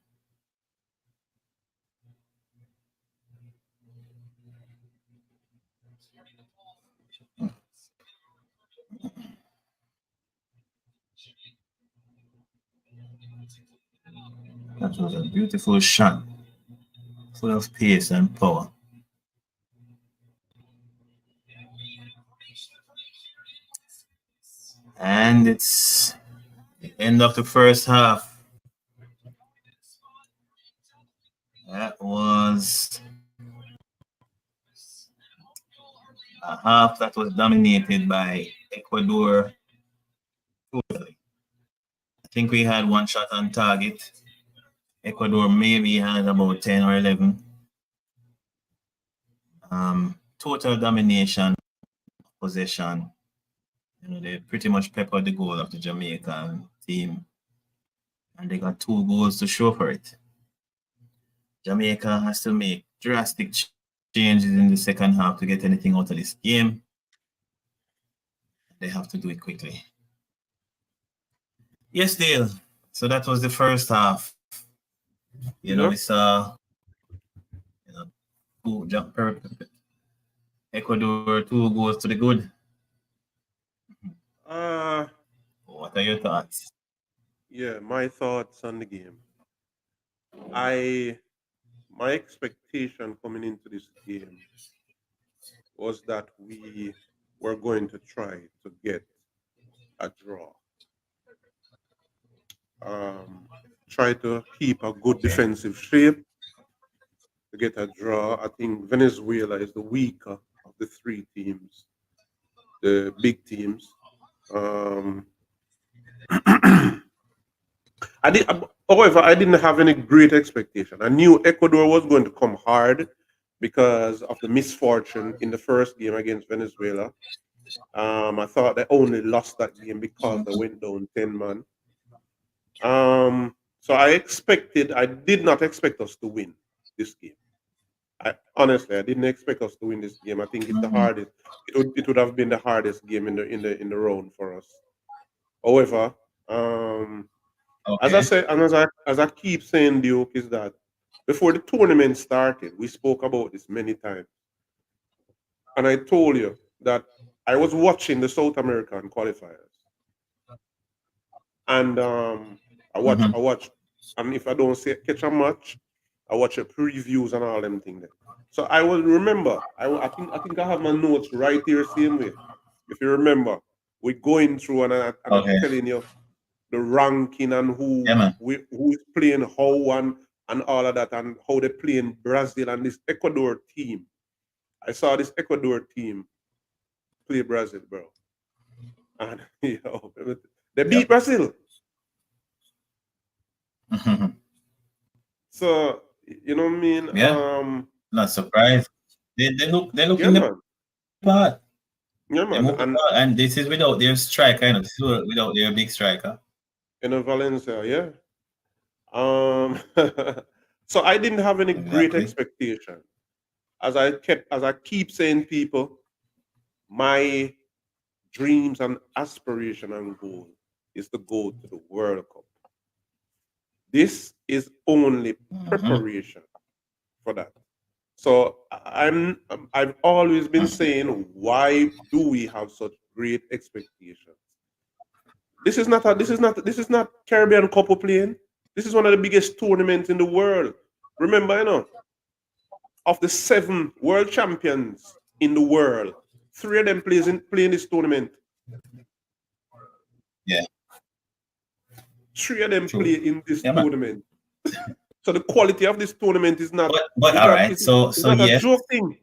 A: That was a beautiful shot, full of pace and power. And it's the end of the first half. That was a half that was dominated by Ecuador totally. I think we had one shot on target. Ecuador maybe had about 10 or 11. Total domination, possession. They pretty much peppered the goal of the Jamaican team, and they got 2 goals to show for it. Jamaica has to make drastic changes in the second half to get anything out of this game. They have to do it quickly. Yes, Dale. So that was the first half. We saw Ecuador 2 goals to the good. What are your thoughts?
B: Yeah, my thoughts on the game. My expectation coming into this game was that we were going to try to get a draw. Try to keep a good defensive shape to get a draw. I think Venezuela is the weaker of the 3 teams, the big teams. However, I didn't have any great expectation. I knew Ecuador was going to come hard because of the misfortune in the first game against Venezuela. I thought they only lost that game because they went down 10 man. So I did not expect us to win this game. I didn't expect us to win this game. I think it's the hardest. It would have been the hardest game in the round for us. However, as I say, and as I keep saying, Duke, is that before the tournament started, we spoke about this many times, and I told you that I was watching the South American qualifiers, and I watch, and if I don't catch a match, I watch the previews and all them things. There. So I will remember. I think I have my notes right here, same way. If you remember, we're going through, and I'm telling you the ranking and who is playing how and all of that, and how they play in Brazil and this Ecuador team. I saw this Ecuador team play Brazil, bro, and they beat Brazil. So you know what I mean?
A: Yeah. Not surprised. They look
B: Yeah,
A: in the
B: man.
A: part.
B: Yeah,
A: They
B: man.
A: move the ball, and this is without their striker, without their big striker.
B: Valencia, yeah. So I didn't have any great
A: Exactly.
B: expectation. As I keep saying, people, my dreams and aspiration and goal is to go to the World Cup. This is only preparation for that. So I've always been saying, why do we have such great expectations? This is not Caribbean Cup we're playing. This is one of the biggest tournaments in the world. Remember, of the 7 world champions in the world, 3 of them play in this tournament.
A: Yeah.
B: 3 of them
A: True.
B: play in this
A: Yeah, man.
B: tournament. So the quality of this tournament is not.
A: But all right. So
B: not a
A: yes,
B: joke thing.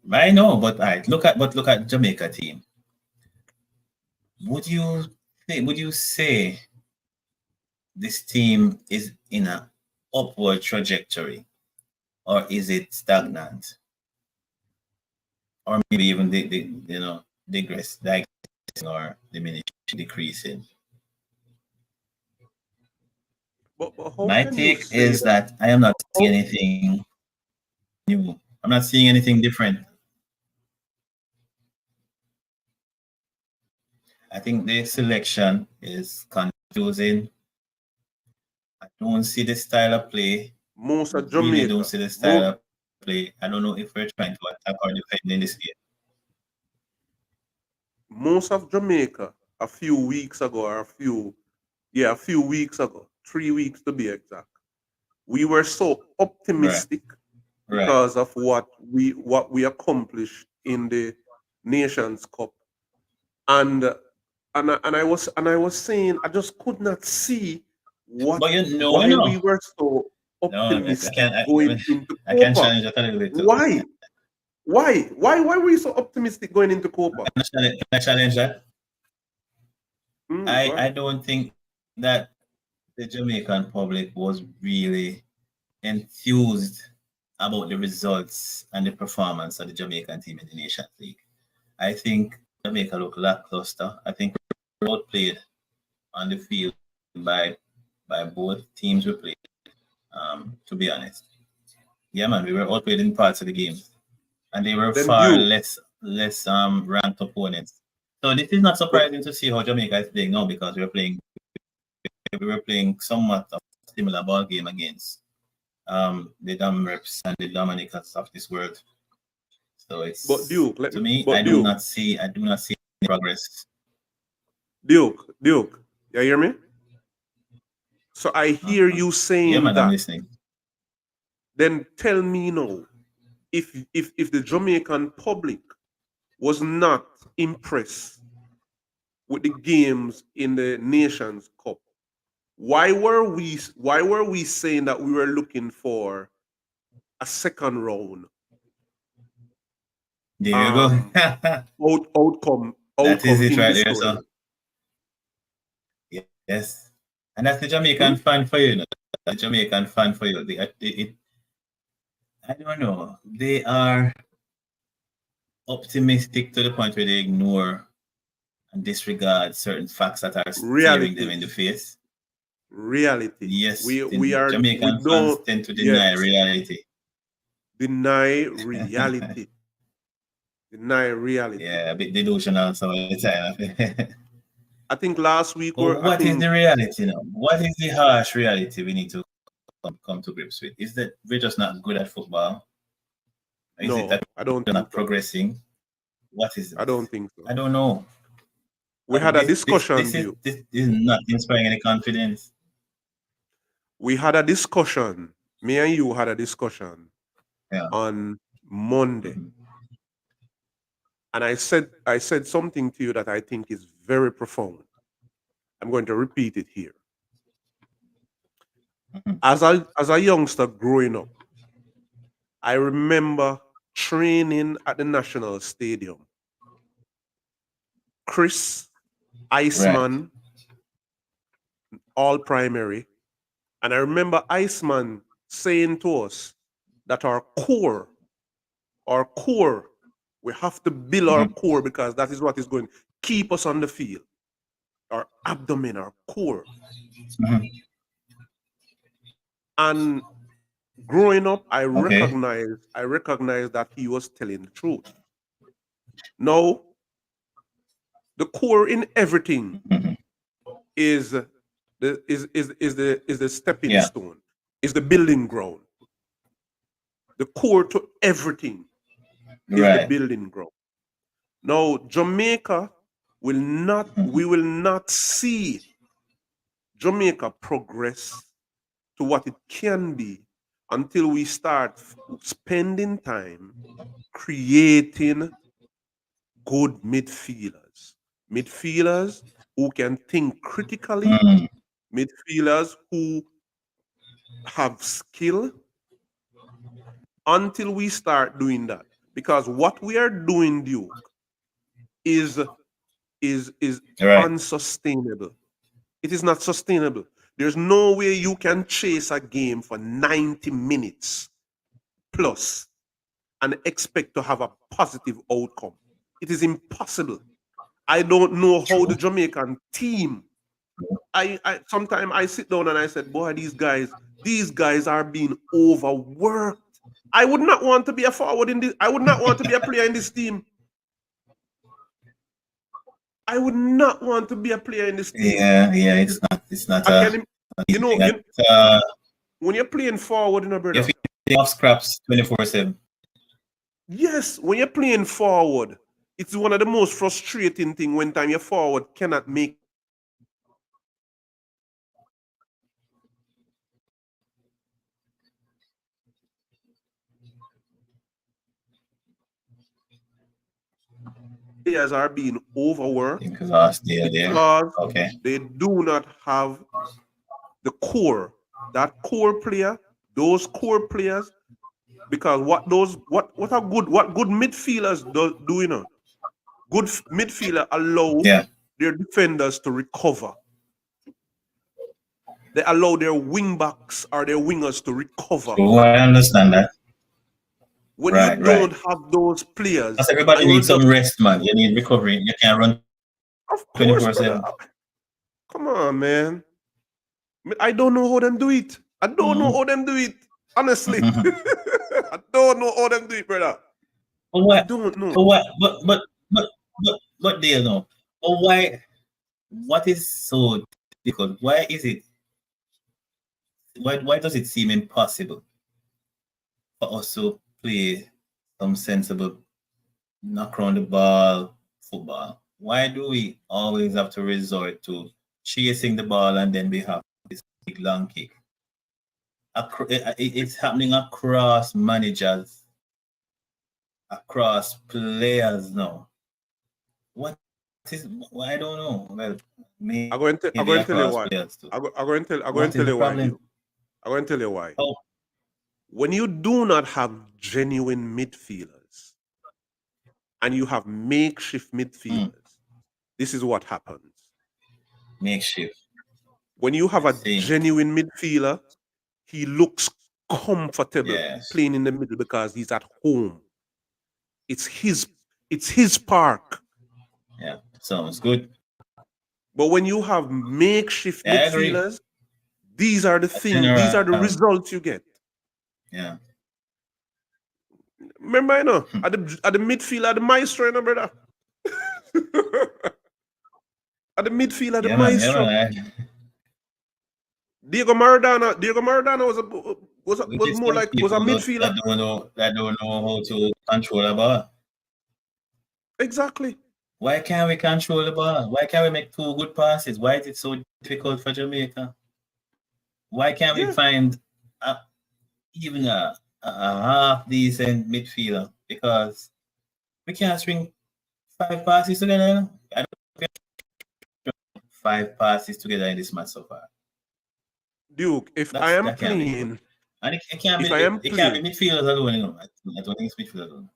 A: I know. But all right. Look at Jamaica team. Would you say this team is in an upward trajectory? or is it stagnant, or maybe even digress, digressing or diminishing, decreasing?
B: But how
A: My
B: can you
A: take
B: say
A: is
B: that?
A: that I am not seeing
B: How,
A: anything new. I'm not seeing anything different. I think the selection is confusing. I don't see the style of play.
B: most of
A: Really don't
B: Jamaica,
A: see the style of play. I don't know if we're trying to attack or defend in this game.
B: most of Jamaica a few weeks ago, or a few weeks ago, 3 weeks to be exact, we were so
A: Right,
B: optimistic
A: right.
B: because of what we accomplished in the Nations Cup, and and I was saying I just could not see what
A: But you know,
B: why we were so
A: no, I
B: optimistic
A: can't.
B: going into
A: I can
B: Copa.
A: challenge that a little bit too.
B: Why? Why were you so optimistic going into Copa?
A: Can I challenge that?
B: Go
A: I
B: ahead.
A: don't think that the Jamaican public was really enthused about the results and the performance of the Jamaican team in the Nations League. I think Jamaica looked lackluster. I think we were outplayed on the field by both teams we played. To be honest, yeah, man, we were outplayed in parts of the game, and they were
B: Then
A: far
B: Duke,
A: less ranked opponents. So this is not
B: but
A: surprising to see how Jamaica is playing now because we were playing somewhat of a similar ball game against the Dam Reps and the Dominicans of this world. So
B: but
A: it's
B: Duke, let
A: to
B: me
A: me,
B: but Duke,
A: I do not see any progress.
B: Duke, you hear me? So I hear
A: Mhm.
B: you
A: Yeah,
B: saying
A: man, I'm
B: that.
A: listening.
B: Then tell me now, if the Jamaican public was not impressed with the games in the Nations Cup, why were we saying that we were looking for a second round
A: There you go.
B: um outcome
A: That is
B: outcome
A: it
B: in the
A: right there. So
B: story?
A: yes, and that's the Jamaican
B: Hmm?
A: fan for you. The Jamaican fan for you. I don't know. They are optimistic to the point where they ignore and disregard certain facts that are staring them in the
B: Realities.
A: face.
B: Realities.
A: Yes, the
B: We
A: Jamaican fans
B: don't
A: tend to deny
B: yes
A: reality.
B: deny reality. Deny reality.
A: Yeah, a bit delusional some of the time.
B: I think last week
A: But
B: were I
A: what is the
B: think
A: reality now? What is the harsh reality we need to come to grips with? Is that we're just not good at football? Is it
B: no,
A: that
B: I don't
A: we're
B: think
A: not
B: so.
A: progressing? What is
B: I
A: it?
B: don't think so.
A: I don't know.
B: We
A: But
B: had a discussion, Duke.
A: this is not inspiring any confidence.
B: We had a discussion. Me and you had a discussion
A: Yeah.
B: on Monday.
A: Mhm.
B: And I said something to you that I think is very profound. I'm going to repeat it here.
A: Mhm.
B: As a youngster growing up, I remember training at the National Stadium. Chris,
A: Right.
B: Iceman, all primary. And I remember Iceman saying to us that our core, we have to build our
A: Mhm.
B: core because that is what is going to keep us on the field. Our abdomen, our core.
A: Mhm.
B: And growing up, I
A: Okay.
B: recognized I recognized that he was telling the truth. Now, the core in everything
A: Mhm.
B: is the stepping
A: Yeah.
B: stone, is the building ground. The core to everything is the
A: Right.
B: building ground. Now, Jamaica
A: Mhm.
B: we will not see Jamaica progress to what it can be until we start spending time creating good midfielders who can think critically,
A: Mhm.
B: midfielders who have skill. Until we start doing that, because what we are doing, Duke, is is
A: Right.
B: unsustainable. It is not sustainable. There's no way you can chase a game for 90 minutes plus and expect to have a positive outcome. It is impossible. I don't know how the
A: True.
B: Jamaican team. I sometimes I sit down and I said, boy, these guys are being overworked. I would not want to be a forward in this. I would not want to be a player in this team. I would not want to be a player in this team.
A: Yeah. It's not
B: I
A: a
B: can, you
A: easy
B: know,
A: thing.
B: when you're playing forward,
A: You
B: brother.
A: feel off scraps 24/7.
B: Yes, when you're playing forward, it's one of the most frustrating thing when time you're forward cannot make players are being overworked
A: Exhausted there.
B: because
A: Okay.
B: they do not have the core, that core player, those core players, because what good midfielders do you know? Good midfielder allow
A: Yeah.
B: their defenders to recover. They allow their wing backs or their wingers to recover.
A: So I understand that.
B: When you
A: Right.
B: don't have those
A: Because
B: players
A: everybody
B: and you're
A: needs some
B: just,
A: rest, man. You need recovery. You can't run
B: of course, brother.
A: 24/7.
B: Come on, man. I don't know how them do it. I don't know
A: Mm-hmm.
B: how them do it. Honestly.
A: Mm-hmm.
B: I don't know how them do it, brother.
A: But
B: I
A: what?
B: don't know.
A: But what? But do you know? But why? What is so difficult? Why is it? Why does it seem impossible for us to play some sensible knock around the ball football? Why do we always have to resort to chasing the ball and then we have this big long kick? It's happening across managers, across players now. What is? I don't know. Well,
B: I'm
A: maybe
B: going to tell you
A: across
B: why.
A: players too.
B: I'm going
A: What
B: to
A: is
B: tell
A: the
B: you why,
A: problem?
B: Dio. I'm going to tell you why.
A: Oh,
B: When you do not have genuine midfielders and you have makeshift
A: mm,
B: midfielders, this is what happens.
A: makeshift.
B: When you have a
A: Same.
B: genuine midfielder, he looks comfortable
A: Yes.
B: playing in the middle because he's at home. It's his it's his park.
A: Yeah. Sounds good.
B: But when you have makeshift
A: Yeah, I agree.
B: midfielders,
A: A
B: these are the
A: general.
B: results you get.
A: Yeah.
B: Remember, at the midfield, at the maestro, brother. At the midfield, at the
A: Yeah, man. Yeah,
B: maestro.
A: man.
B: Diego Maradona
A: Which
B: was
A: is
B: more
A: some
B: like was a
A: people that
B: midfielder.
A: don't know how to control a ball.
B: Exactly.
A: Why can't we control the ball? Why can't we make two good passes? Why is it so difficult for Jamaica? Why can't we
B: Yeah.
A: find a, even a half decent midfielder? Because we can't string five passes together. You know? I don't think five passes together in this match so far.
B: Duke,
A: That can't be good. And it can't be
B: if I am
A: it can't be
B: playing,
A: midfielders alone. You know, I don't think it's midfielders alone.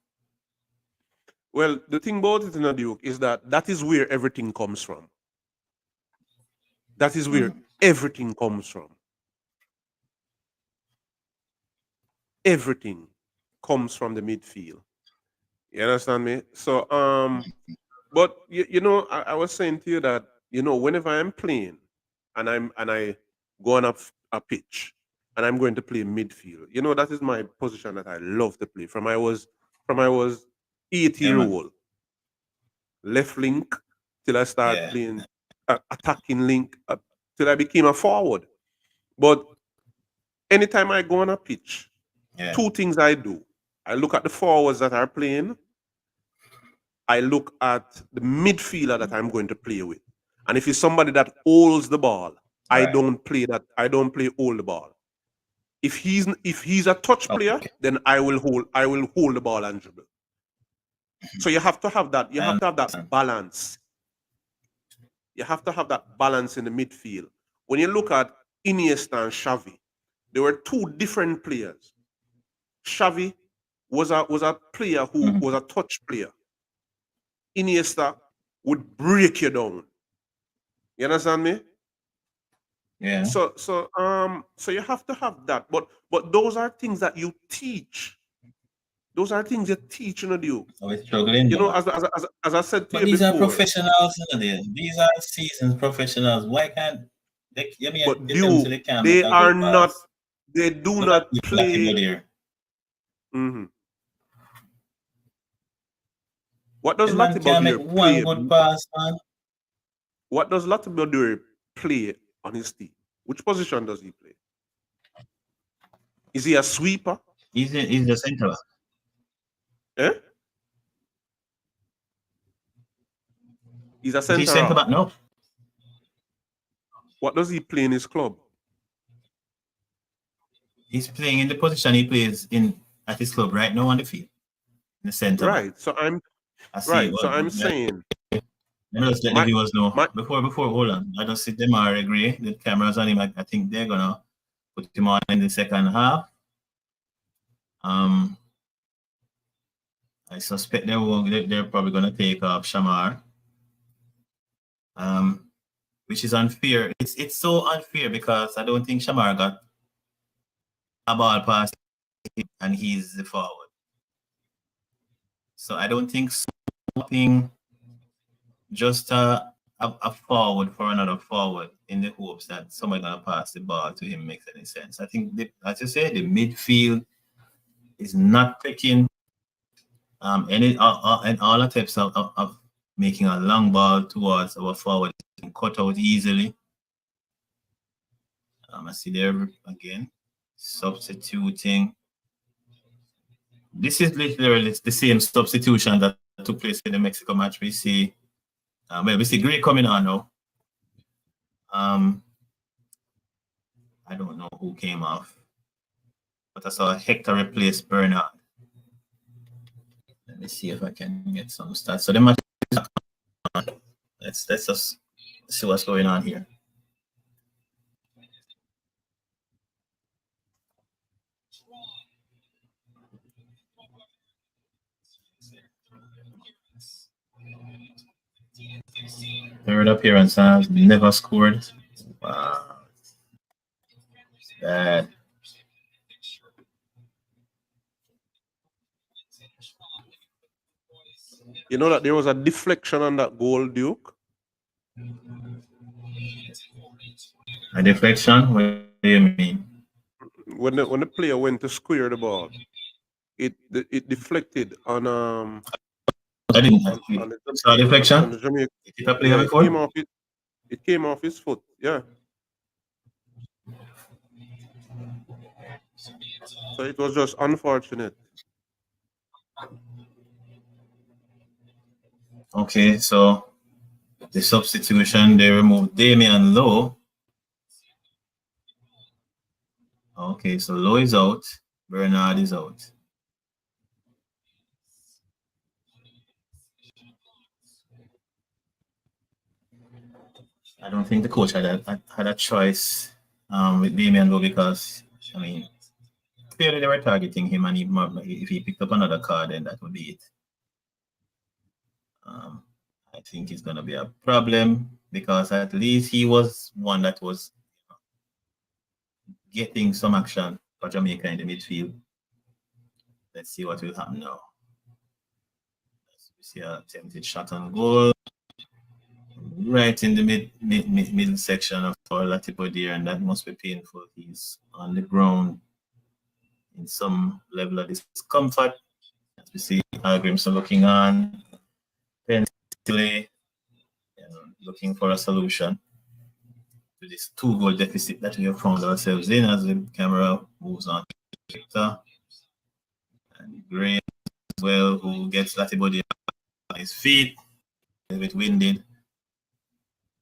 B: well, the thing about it in a Duke is that is where everything comes from. That is where
A: Mm.
B: everything comes from. Everything comes from the midfield. You understand me? So but I was saying to you that whenever I'm playing and I go on a pitch and I'm going to play midfield, that is my position that I love to play. From I was 8 year
A: Yeah, man.
B: old, left link till I start
A: Yeah,
B: playing attacking link till I became a forward. But anytime I go on a pitch,
A: yeah.
B: two things I do. I look at the forwards that are playing. I look at the midfielder that I'm going to play with. And if it's somebody that holds the ball, I
A: Right.
B: don't play that. I don't play hold the ball. If he's a touch player,
A: Okay.
B: then I will hold the ball and dribble. So you have to have that. You
A: I
B: have to have that
A: understand.
B: balance. You have to have that balance in the midfield. When you look at Iniesta and Xavi, they were two different players. Xavi was a player who
A: Mhm.
B: was a touch player. Iniesta would break you down. You understand me?
A: Yeah.
B: So you have to have that. But those are things that you teach. Those are things you teach, Duke.
A: We're struggling now.
B: As I said to
A: But
B: you
A: these are
B: before.
A: professionals, these are seasoned professionals. Why can't they? I mean,
B: But
A: they tell me so
B: Duke,
A: they can't make
B: they
A: a
B: are
A: good
B: not.
A: pass.
B: They do
A: Look at
B: not
A: the
B: play.
A: here.
B: Mm-hmm. What does
A: The man can't make
B: Latibodier
A: one
B: play?
A: good pass, man.
B: What does Latibodier play on his team? Which position does he play? Is he a sweeper?
A: He's the center back.
B: Eh? He's a
A: But he's
B: center
A: center
B: half.
A: back now.
B: What does he play in his club?
A: He's playing in the position he plays in at his club right now on the field. In the center back.
B: Right. So I'm
A: I see.
B: So I'm saying.
A: Let me just let the viewers know.
B: My,
A: Before, hold on. I just see them are agree. The cameras on him. I think they're gonna put him on in the second half. I suspect they're probably gonna take off Shamar. Which is unfair. It's so unfair because I don't think Shamar got a ball past him and he's the forward. So I don't think swapping just a forward for another forward in the hopes that somebody's gonna pass the ball to him makes any sense. I think, as you say, the midfield is not clicking. And all attempts of making a long ball towards our forward can cut out easily. I see there again, substituting. This is literally the same substitution that took place in the Mexico match. We see, we see Gray coming on now. I don't know who came off, but I saw Hector replace Bernard. Let me see if I can get some stats. So the match is on. Let's just see what's going on here. Third appearance, never scored. Wow. Bad.
B: You know that there was a deflection on that goal, Duke?
A: A deflection? What do you mean?
B: When the player went to square the ball, it deflected on
A: I didn't saw deflection.
B: on the Jamaica.
A: Did a player before?
B: It came off his foot. Yeah. So it was just unfortunate.
A: Okay, so the substitution, they removed Damian Lowe. Okay, so Lowe is out, Bernard is out. I don't think the coach had a choice with Damian Lowe because, I mean, clearly they were targeting him, and if he picked up another card, then that would be it. I think it's going to be a problem because at least he was one that was getting some action for Jamaica in the midfield. Let's see what will happen now. We see a attempted shot on goal right in the middle section of our Latibodier, and that must be painful. He's on the ground in some level of discomfort. As we see Grimson looking on, pensively, looking for a solution to this 2-goal deficit that we have found ourselves in as the camera moves on to Victor. And Gray as well, who gets Latibodier on his feet, a bit winded.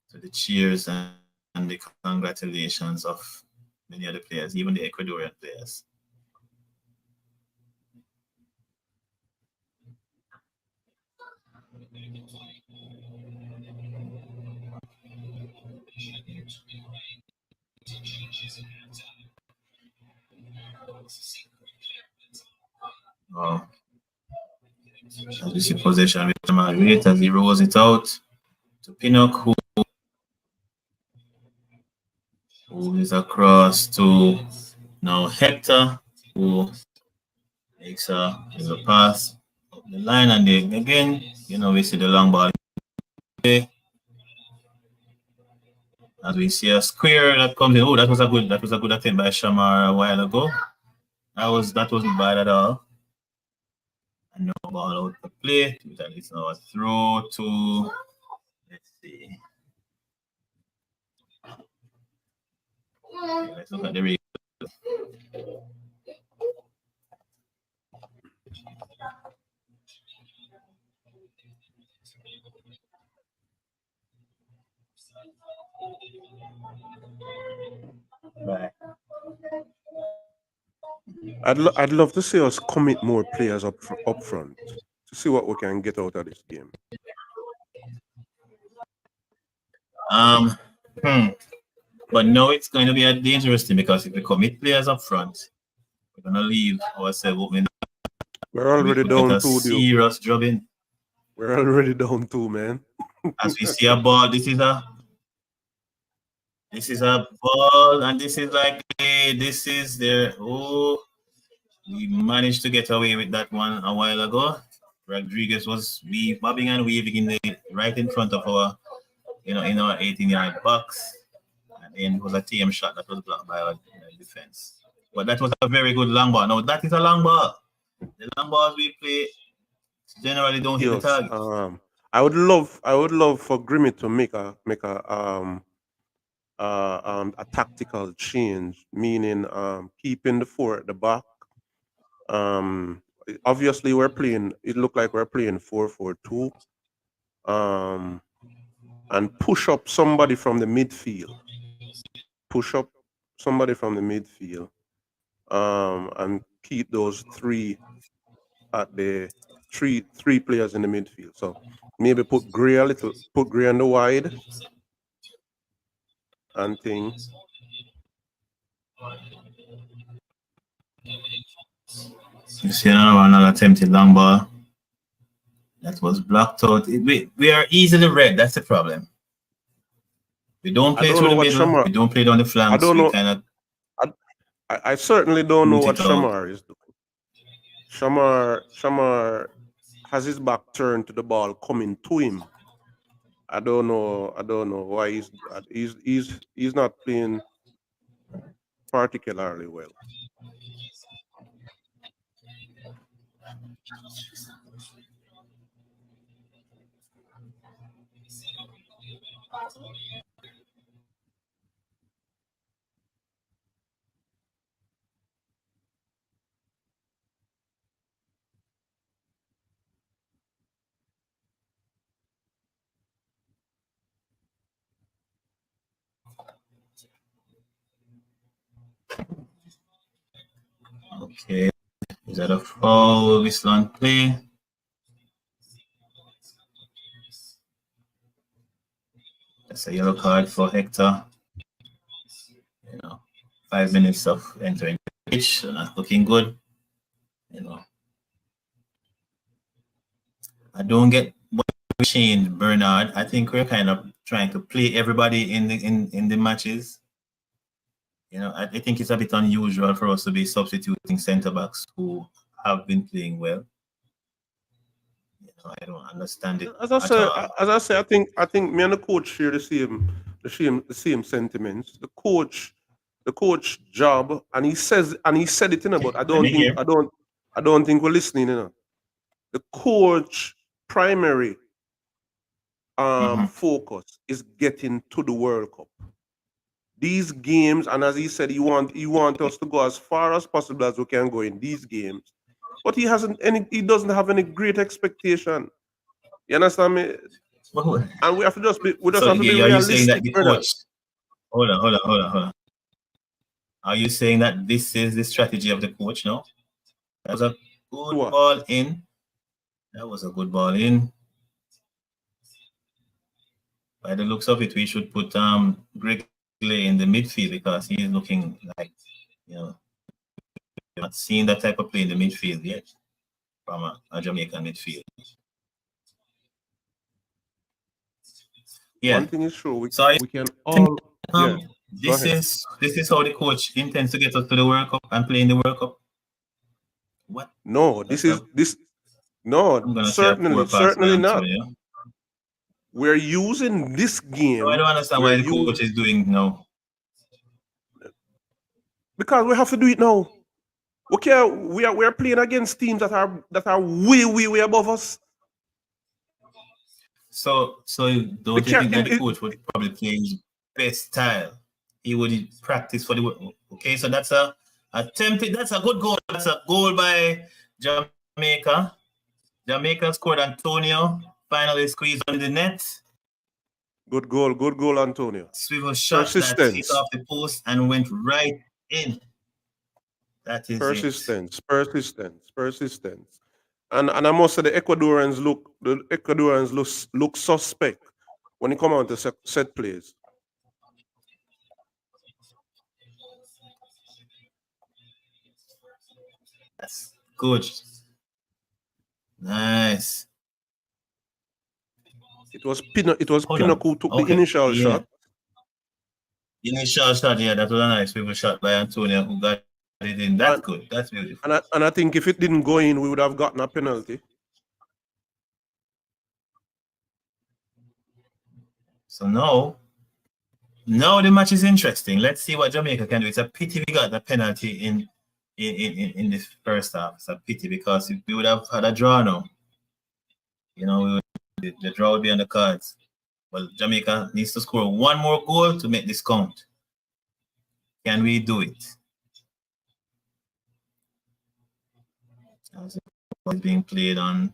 A: So the cheers and the congratulations of many other players, even the Ecuadorian players. Oh. As we see possession with Margaret as he rolls it out to Pinnock, who is across to now Hector, who Makes a pass up the line, and then again, we see the long ball. As we see a square that comes in. Oh, that was a good attempt by Shamar a while ago. That wasn't bad at all. And no ball out to play. That is now a throw to, let's see. Let's look at the replay. Right.
B: I'd love to see us commit more players up front to see what we can get out of this game.
A: But no, it's going to be a dangerous thing because if we commit players up front, we're going to leave ourselves open.
B: We're already down 2, Duke.
A: Serious drubbing.
B: We're already down 2, man.
A: As we see a ball, this is a ball, and this is like this is there. Oh, we managed to get away with that one a while ago. Rodriguez was bobbing and weaving right in front of our, in our 18-yard box. And then it was a TM shot that was blocked by our defense. But that was a very good long ball. Now that is a long ball. The long balls we play generally don't hit the target.
B: I would love for Grimmy to make a tactical change, meaning keeping the 4 at the back. Obviously it looked like we're playing 4-4-2. And push up somebody from the midfield. And keep those 3 at the 3 players in the midfield. So maybe put Gray on the wide and things.
A: You see another attempted long ball that was blocked out. We are easily read. That's the problem. We don't play through the middle. We don't play down the flanks.
B: I don't know. I certainly don't know what Shamar is doing. Shamar has his back turned to the ball coming to him. I don't know why he's not playing particularly well.
A: Okay, is that a foul? Whistle on play. That's a yellow card for Hector. 5 minutes of entering the pitch, not looking good. I don't get what we changed Bernard. I think we're kind of trying to play everybody in the matches. I think it's a bit unusual for us to be substituting centre backs who have been playing well. I don't understand it.
B: As I say, I think me and the coach share the same sentiments. The coach job, and he said it, but I don't think we're listening, The coach primary focus is getting to the World Cup. These games, and as he said, he want us to go as far as possible as we can go in these games. But he doesn't have any great expectation. You understand me? And we have to just be realistic.
A: Hold on. Are you saying that this is the strategy of the coach? No, that was a good ball in. By the looks of it, we should put Greg in the midfield because he is looking like, not seeing that type of play in the midfield yet from a Jamaican midfield. Yeah.
B: One thing is sure, we can all.
A: This is how the coach intends to get us to the World Cup and play in the World Cup. What?
B: No,
A: That's a, I'm gonna say a poor pass by
B: certainly not.
A: Antonio.
B: We're using this
A: So I
B: game.
A: don't understand
B: We're
A: why the coach
B: using
A: is doing now.
B: because we have to do it now. Okay, we're playing against teams that are way above us.
A: So
B: They
A: don't you
B: can't.
A: think that the coach would probably play his best style? He would practice for the. Okay, so that's a attempted. That's a good goal. That's a goal by Jamaica. Jamaica scored. Antonio finally squeezed under the net.
B: Good goal, Antonio.
A: Swivel shot that hit
B: Persistence,
A: off the post and went right in. That is it.
B: persistence. And I must say the Ecuadorians look suspect when it come on to set plays.
A: That's good. Nice.
B: It was
A: Hold on.
B: Pinnacle took the
A: Okay.
B: initial
A: Yeah.
B: shot.
A: Initial shot. Yeah, that was a nice swivel shot by Antonio who got it in. That's
B: And
A: good. That's beautiful.
B: I think if it didn't go in, we would have gotten a penalty.
A: So now the match is interesting. Let's see what Jamaica can do. It's a pity we got the penalty in this first half. It's a pity because if we would have had a draw now, the draw would be on the cards. Well, Jamaica needs to score one more goal to make this count. Can we do it? As it was being played on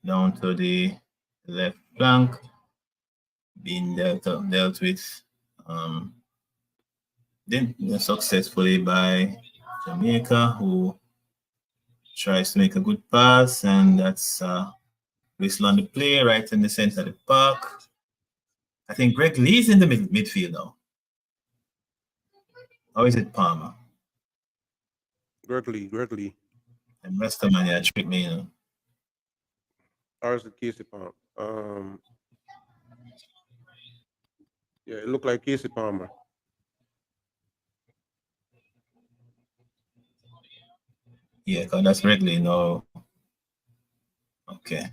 A: down to the left flank, being dealt with then successfully by Jamaica, who tries to make a good pass, and that's whistle on the play right in the center of the park. I think Greg Lee's in the midfield now. Or is it Palmer?
B: Greg Lee.
A: And rest of man, yeah, trick me,
B: Or is it Casey Palmer? Yeah, it looked like Casey Palmer.
A: Yeah, because that's Greg Lee now. Okay.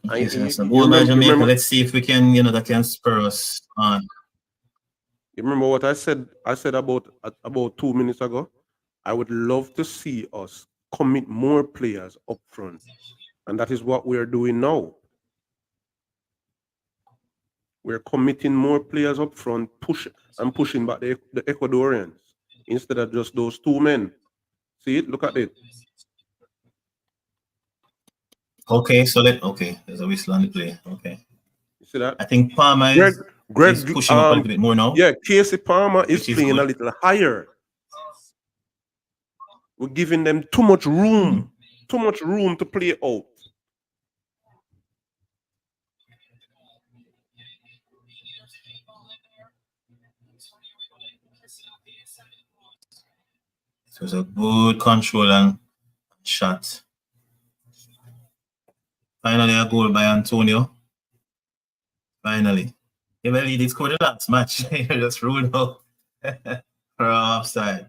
A: Okay, so that's a goal by Jamaica. Let's see if we can, that can spur us on.
B: You remember what I said? I said about 2 minutes ago. I would love to see us commit more players up front, and that is what we are doing now. We're committing more players up front, pushing back the Ecuadorians instead of just those two men. See it? Look at it.
A: Okay, so there's a whistle on the play. Okay.
B: You see that?
A: I think Palmer is pushing up a little bit more now.
B: Yeah, Casey Palmer is playing a little higher. We're giving them too much room to play out.
A: It was a good control and shot. Finally, a goal by Antonio. Finally. Yeah, well, he did score the last match. He just ruled out for offside.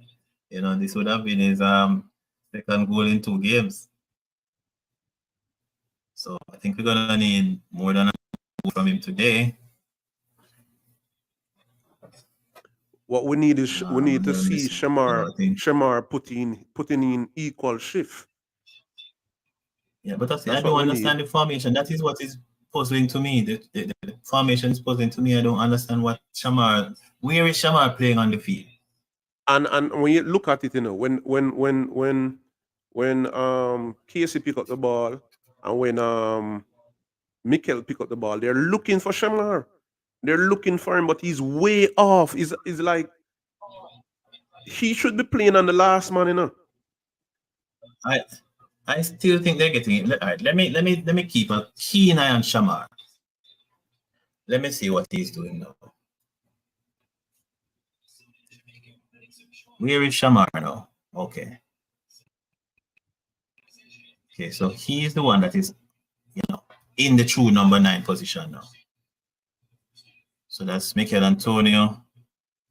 A: This would have been his second goal in 2 games. So I think we're gonna need more than a goal from him today.
B: What we need is we need to see Shamar putting in equal shift.
A: Yeah, but I don't understand the formation. That is what is puzzling to me. The formation is puzzling to me. I don't understand where is Shamar playing on the field?
B: And when you look at it, when Casey pick up the ball and when Mikel pick up the ball, they're looking for Shamar. They're looking for him, but he's way off. He's like he should be playing on the last man,
A: I still think they're getting it. All right, let me keep a keen eye on Shamar. Let me see what he's doing now. Where is Shamar now? Okay. Okay, so he's the one that is, in the true number 9 position now. So that's Mikel Antonio.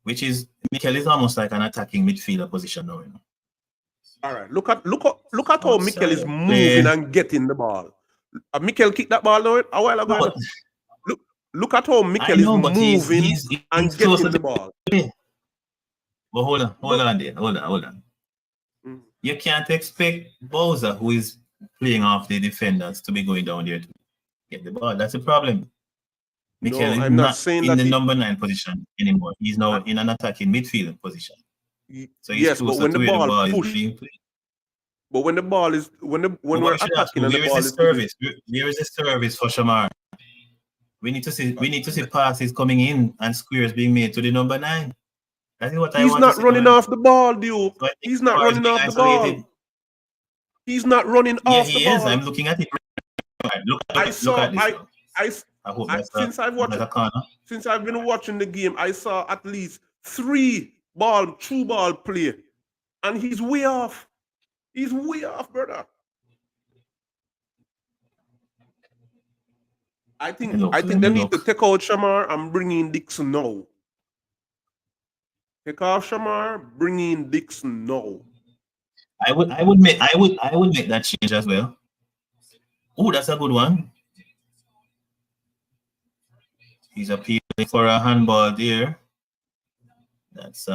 A: which is Mikel is almost like an attacking midfielder position now.
B: All right, look at how Mikel
A: Outside
B: is
A: of
B: moving
A: play.
B: and getting the ball. Mikel kicked that ball now a while ago.
A: No, but
B: Look at how
A: I
B: Mikel is
A: know, but
B: moving
A: he's
B: and
A: closer
B: getting
A: to
B: the ball.
A: play. But hold
B: But
A: on there, hold on.
B: mm,
A: You can't expect Bowser, who is playing off the defenders, to be going down there to get the ball. That's the problem. Mikel
B: no,
A: is
B: I'm not
A: not
B: saying
A: in
B: that
A: the number 9 position anymore. He's now
B: uh,
A: in an attacking midfield position. So he's
B: yes, but
A: closer
B: when
A: to
B: the
A: where the
B: ball
A: ball is
B: push,
A: being played.
B: but when the ball is when
A: But
B: we're
A: we should ask
B: attacking
A: you,
B: and the
A: where is the
B: ball is being
A: service? Where is the service for Shamar? We need to see passes coming in and squares being made to the number 9. That is what I
B: he's
A: want to
B: not
A: see.
B: running off the ball, Duke.
A: So I think
B: He's not
A: Shamar is
B: running
A: being
B: off the
A: isolated.
B: ball. He's not running
A: Yeah,
B: off the
A: he is.
B: ball.
A: I'm looking at it. Right.
B: I
A: Look
B: saw
A: at this now.
B: I
A: I hope
B: I, since I've watched
A: that's a corner.
B: since I've been watching the game, I saw at least 3 true ball play, and he's way off. He's way off, brother. I think
A: Let
B: they
A: me
B: need to
A: look.
B: take out Shamar and bring in Dixon now. Take off Shamar, bring in Dixon now.
A: I would make that change as well. Oh, that's a good one. He's appealing for a handball there. That's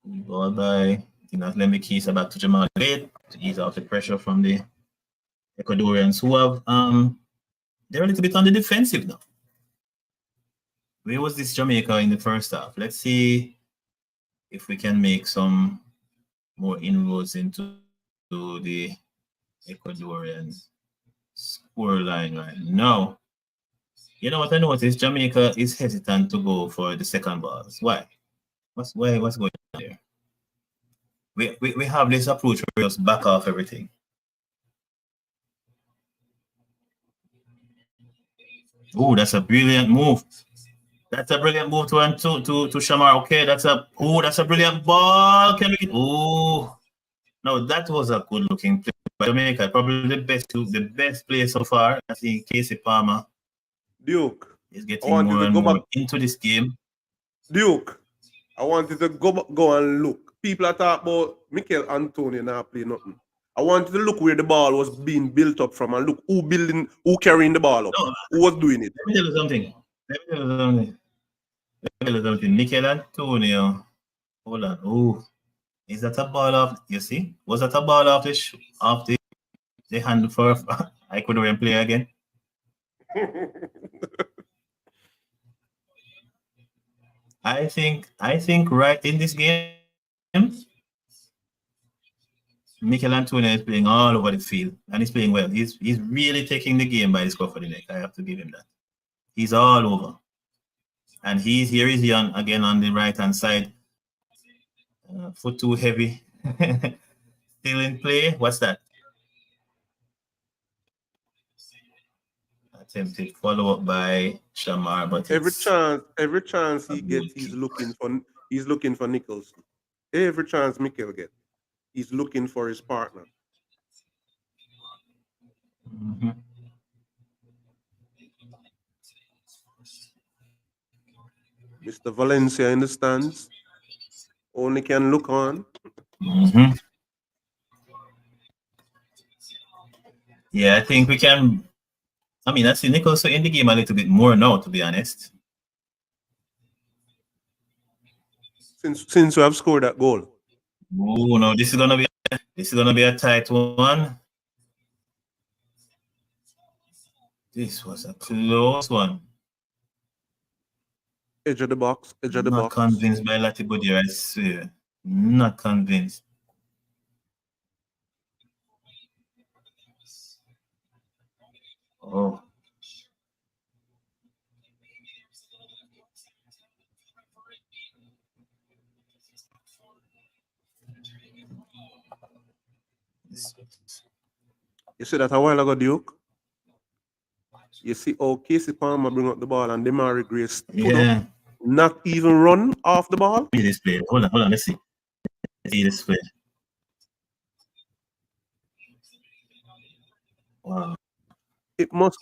A: ball by Lemmy Keys back to Jamal Late to ease off the pressure from the Ecuadorians who have they're a little bit on the defensive now. Where was this Jamaica in the first half? Let's see if we can make some more inroads into the Ecuadorian score line right now. You know what I noticed? Jamaica is hesitant to go for the second balls. Why? What's going on there? We have this approach where we just back off everything. Oh, that's a brilliant move. That's a brilliant move to Shamar. Okay, that's a brilliant ball. Can we? Oh, no, that was a good looking play by Jamaica. Probably the best play so far. I think Casey Palmer
B: Duke,
A: is
B: I
A: getting
B: wanted
A: more
B: to
A: and
B: go back.
A: more into this game.
B: Duke, I wanted to go and look. People are talking about Mikel Antonio not play nothing. I wanted to look where the ball was being built up from and look who carrying the ball up.
A: No,
B: Who was doing it?
A: let me tell you something. Mikel Antonio. Hold on. Oh, is that a ball off? You see? Was that a ball off the hand for Ecuadorian player again? I think right in this game, Mikel Antonio is playing all over the field and he's playing well. He's really taking the game by the scruff of the neck. I have to give him that. He's all over. And here is Young again on the right hand side. Foot too heavy. Still in play. What's that? Attempted follow up by Shamar, but
B: every chance he gets, he's looking for Nicholson. Every chance Mikel gets, he's looking for his partner.
A: Mm-hmm.
B: Mr. Valencia in the stands. Only can look on.
A: Mm-hmm. Yeah, I think we can. I mean, I see Nicholson in the game a little bit more now, to be honest.
B: Since we have scored that goal.
A: Oh no, this is gonna be a tight one. This was a close one.
B: Edge of the box.
A: Not convinced by Latibody, I swear. Not convinced. Oh.
B: You see that a while ago, Duke? You see how Casey Palmer bring up the ball and Demari Gray stood up, not even run off the ball?
A: See this play. Hold on, let's see. Let's see this play. Wow.
B: It must.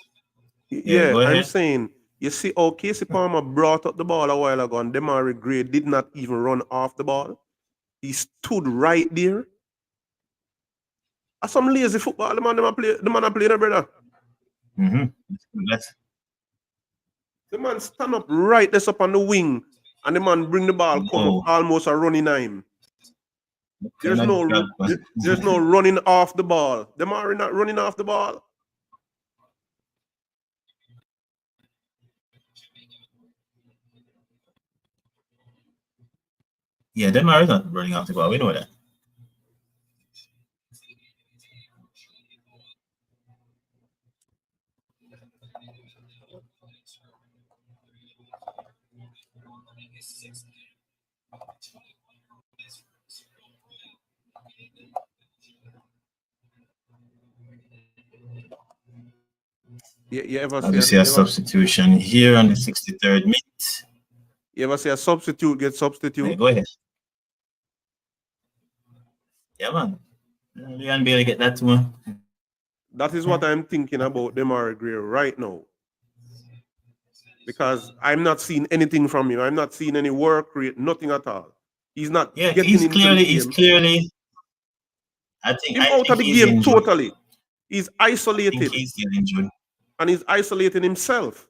B: Yeah,
A: Go ahead.
B: I'm saying You see how Casey Palmer brought up the ball a while ago and Demari Gray did not even run off the ball. He stood right there. That's some lazy football. The man a play, brother.
A: Mm-hmm.
B: The man stand up right there up on the wing, and the man bring the ball come up
A: Oh,
B: almost a running time. There's
A: kind
B: no
A: of
B: there's no running off the ball. Demari not running off the ball.
A: yeah, them are not running off the ball. We know that.
B: You ever
A: As
B: see
A: we see a substitution here on the 63rd minute.
B: you ever see a substitute get
A: Hey,
B: substitute?
A: go ahead. Yeah, man. Leon Bailey get that too.
B: That is what I'm thinking about Demari Gray right now. Because I'm not seeing anything from him. I'm not seeing any work rate, nothing at all. He's not
A: Yeah,
B: getting into the
A: he's
B: game.
A: clearly.
B: Him
A: I
B: out of
A: think
B: the
A: he's
B: game
A: injured.
B: totally. He's
A: I think
B: isolated.
A: he's still injured.
B: And he's isolating himself.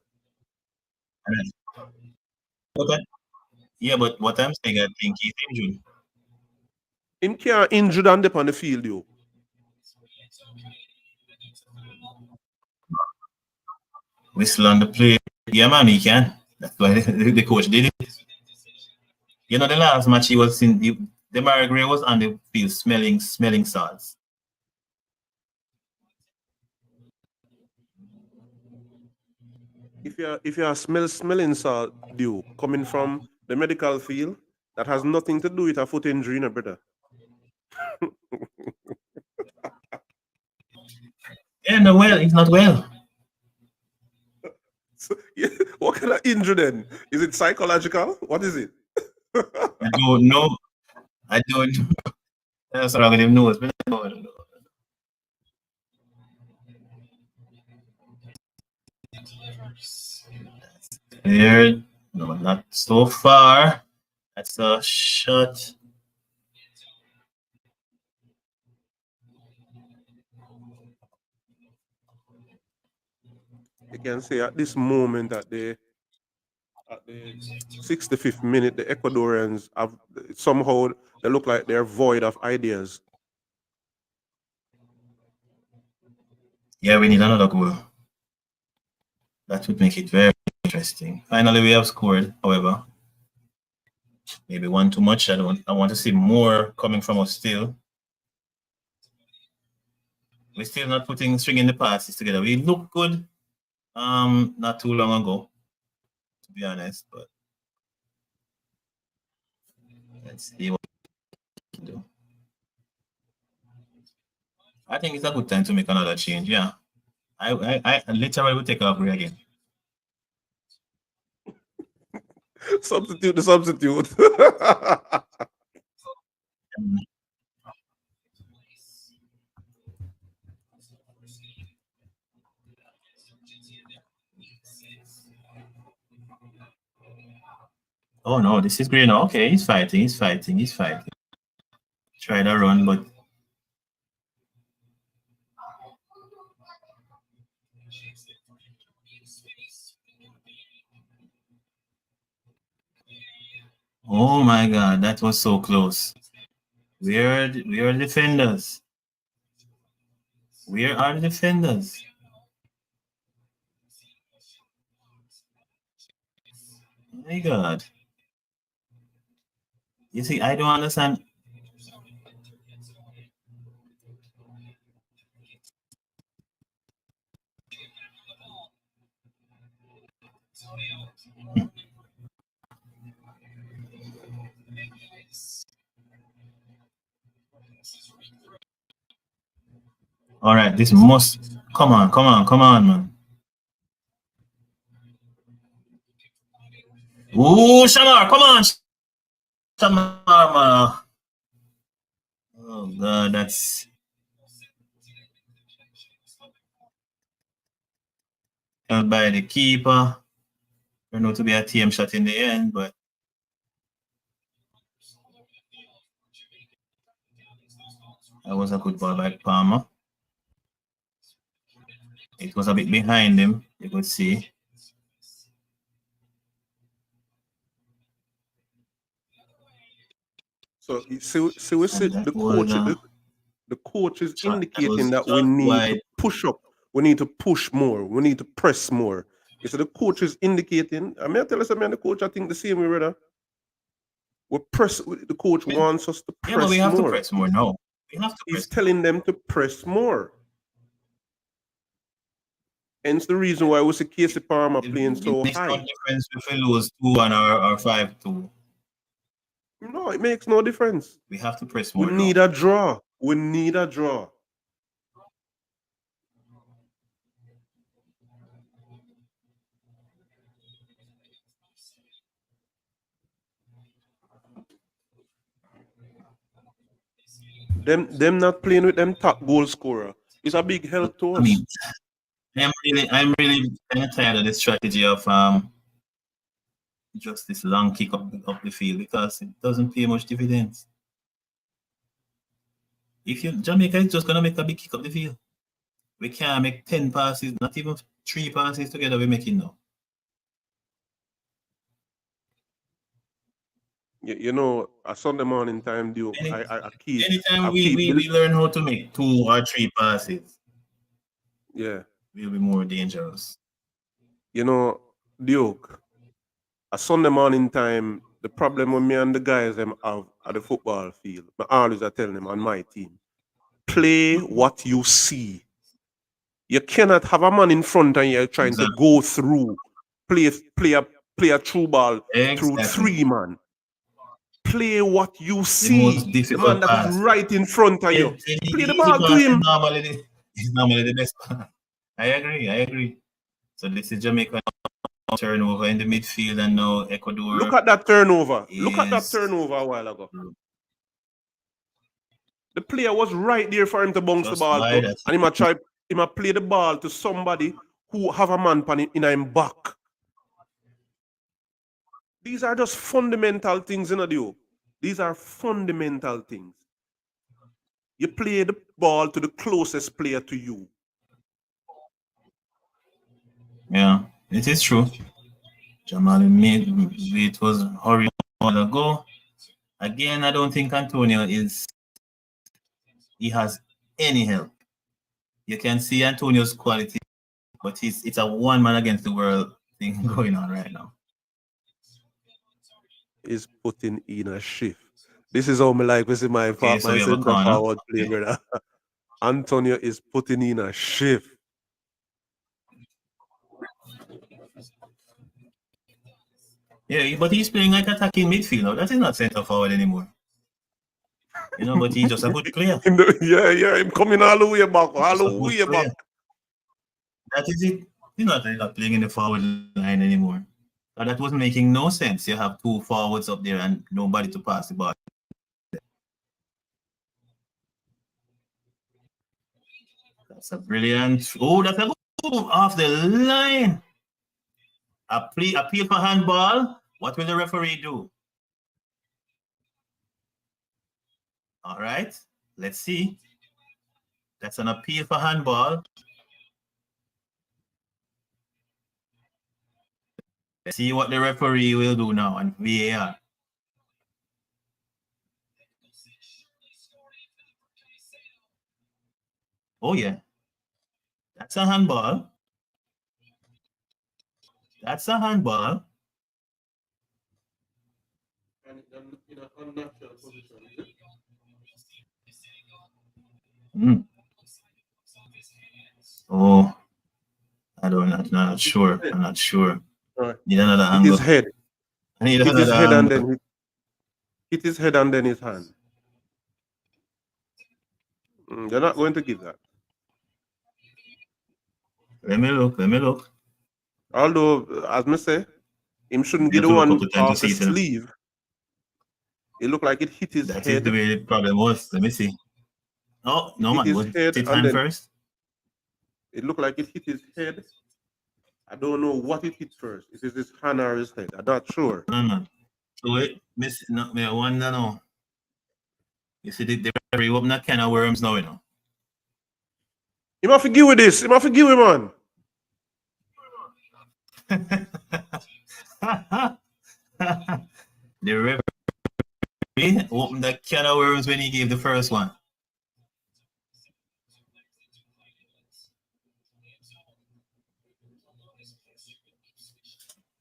A: But yeah, but what I'm saying, I think he's injured.
B: Him can't injured and up on the field, yo.
A: Whistle on the play. Yeah, man, he can. That's why the coach did it. You know, the last match he was in, the Mary Gray was on the field smelling salts.
B: If you're smelling salt due coming from the medical field, that has nothing to do with a foot injury, no, brother.
A: Yeah, no, well, he's not well.
B: So, yeah, what kind of injury then? Is it psychological? What is it?
A: I don't know. I don't know. That's wrong with him nose, but I don't know. There, no, not so far. That's a shot.
B: You can say at this moment at the 65th minute, the Ecuadorians have somehow they look like they're void of ideas.
A: Yeah, we need another goal. That would make it very interesting. Finally, we have scored. However, maybe one too much. I want to see more coming from us still. We're still not stringing the passes together. We look good not too long ago, to be honest, but let's see what we can do. I think it's a good time to make another change. Yeah. I literally will take off Ray again.
B: Substitute the substitute.
A: Oh no, this is great. Okay, he's fighting. Try to run, but oh my god, that was so close. Where are the defenders? Where are the defenders? Oh my god. You see, I don't understand. All right, this must come on, man. Ooh, Shamar, come on, Shamar, man. Oh god, that's held by the keeper. Turned out to be a TM shot in the end, but that was a good ball by Palmer. It was a bit behind him, you could see.
B: So we see the coach is indicating that we need
A: wide.
B: to push up. We need to push more. We need to press more. You see, the coach is indicating. I mean, I tell you something, the coach, I think the same way, brother. The coach wants us to press more.
A: Yeah, but we have to press more now. We have to
B: He's telling them to press more. Hence the reason why we see Casey Palmer playing so high.
A: It makes no difference if we lose 2-1 or 5-2.
B: No, it makes no difference.
A: We have to press more.
B: We need a draw. We need a draw. Them not playing with them top goal scorer is a big help to us.
A: I mean, I'm really kind of tired of the strategy of just this long kick up the field because it doesn't pay much dividends. If Jamaica is just gonna make a big kick up the field, we can't make 10 passes, not even 3 passes together. We're making now.
B: You know, a Sunday morning time, Duke.
A: Anytime we learn how to make 2 or 3 passes,
B: yeah,
A: we'll be more dangerous.
B: You know, Duke, a Sunday morning time, the problem with me and the guys them have at the football field, I always are telling them on my team, play what you see. You cannot have a man in front and you're trying to go through, play a through ball through 3 man. Play what you see. The man that is right in front of you. Play the ball to him.
A: It's normally the best part. I agree. So this is Jamaica turnover in the midfield, and now Ecuador.
B: Look at that turnover. Look at that turnover a while ago. The player was right there for him to bounce the ball to, and he might play the ball to somebody who have a man in him back. These are just fundamental things, you know. These are fundamental things. You play the ball to the closest player to you.
A: Yeah, it is true. Jamal made it was hurry a while ago. Again, I don't think Antonio he has any help. You can see Antonio's quality, but it's a one man against the world thing going on right now.
B: Is putting in a shift. This is all my my center forward play, brother. Antonio is putting in a shift.
A: Yeah, but he's playing like attacking midfielder. That is not center forward anymore. You know, but he's just a good player.
B: Yeah, him coming all the way back, back.
A: That is it. He's not playing in the forward line anymore. And that wasn't making no sense. You have 2 forwards up there and nobody to pass the ball. That's a brilliant. Oh, that's a good off the line. Appeal for handball. What will the referee do? All right, let's see. That's an appeal for handball. Let's see what the referee will do now on VAR. Oh, yeah. That's a handball. That's a handball.
B: In an unnatural position, is it?
A: Oh, I'm not sure. I'm not sure.
B: Right.
A: Need another angle.
B: His head.
A: Hit his head
B: and then hit his head and then his hand. They're not going to give that.
A: Let me look.
B: Although, as I say, him shouldn't get the one off the sleeve. It looked like it hit his head. That is
A: the way the problem was. Let me see. Oh, no, man.
B: His head
A: hit hand first?
B: It looked like it hit his head. I don't know what it hit first. Is it his hand or his head? I'm not sure.
A: No, no. So it, miss, no, me I wonder now. You see, the referee open a can of worms now, you know.
B: He must forgive with this. He must forgive him, man.
A: The referee opened a can of worms when he gave the first one.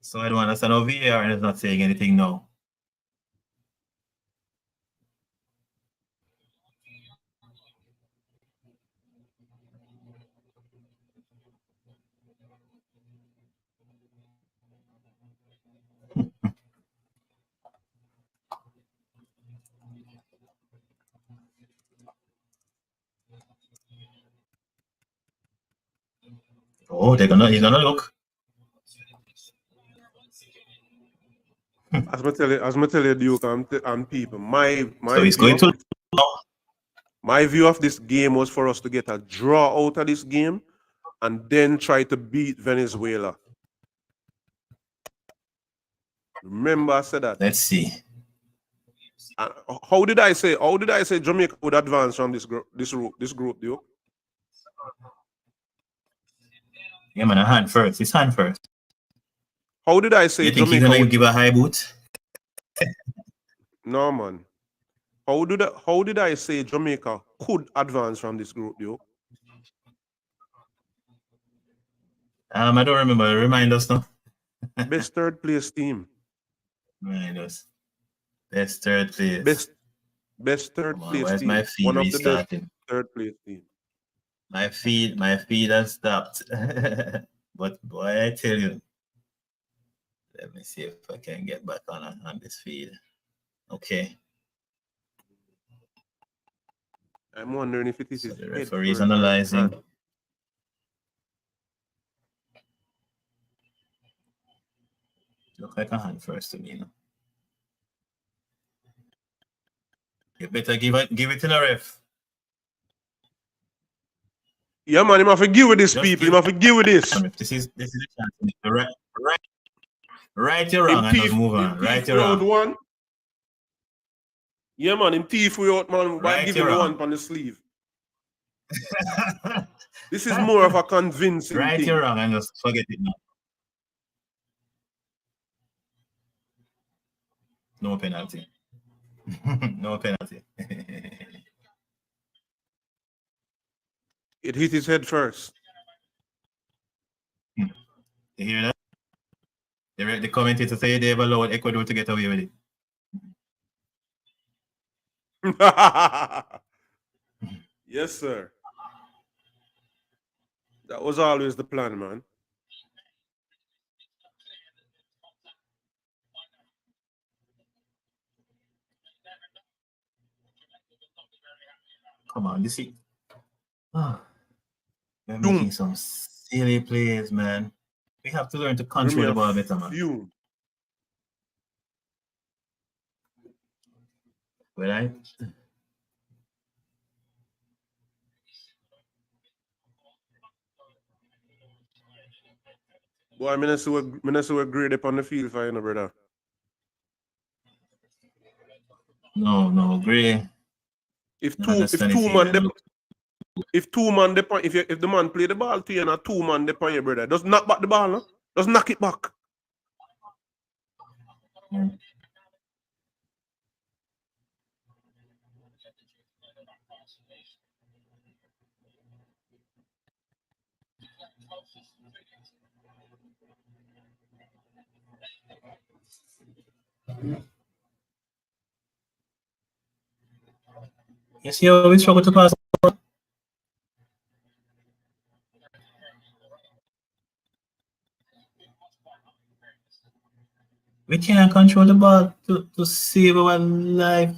A: So I don't understand how VAR is not saying anything now. Oh, he's gonna look.
B: As I tell you, Duke and people,
A: So he's going to.
B: my view of this game was for us to get a draw out of this game and then try to beat Venezuela. Remember, I said that.
A: Let's see.
B: How did I say? How did I say Jamaica would advance from this group, Duke?
A: Yeah, man, a hand first. His hand first.
B: How did I say
A: you think
B: Jamaica
A: he's gonna
B: would
A: give a high boot?
B: No, man. How did I say Jamaica could advance from this group, Duke?
A: I don't remember. Remind us now.
B: Best third place team.
A: Remind us. Best third place.
B: Best third place
A: where's
B: team.
A: my feed
B: One of the
A: restarting?
B: best third place team.
A: My feed has stopped. But boy, I tell you. Let me see if I can get back on this feed. Okay.
B: I'm wondering if it is
A: So
B: his
A: the
B: head
A: referee is
B: first or his
A: analyzing.
B: hand.
A: Look like a hand first to me. No? You better give it to the ref.
B: Yeah, man, you must forgive with this, people. You must forgive with this.
A: This is a chance. Right or wrong, and just move on. Right or wrong.
B: One. Yeah, man, him thief we out, man, by
A: Right
B: giving
A: or
B: me
A: wrong.
B: one on the sleeve. This is more of a convincing
A: right
B: thing.
A: or wrong, and just forget it now. No penalty. No penalty.
B: It hit his head first.
A: You hear that? The commentator say they've allowed Ecuador to get away with
B: it. Yes, sir. That was always the plan, man.
A: Come on, you see. They're making some silly plays, man. We have to learn to control the ball better, man. Right?
B: Boy, I mean, we're great up on the field for you, know, brother.
A: No, Gray.
B: If two man depend, if the man play the ball to you and a two man depend you, brother, just knock back the ball, no? Just knock it back.
A: You see how we struggle to pass. We can't control the ball to save our life.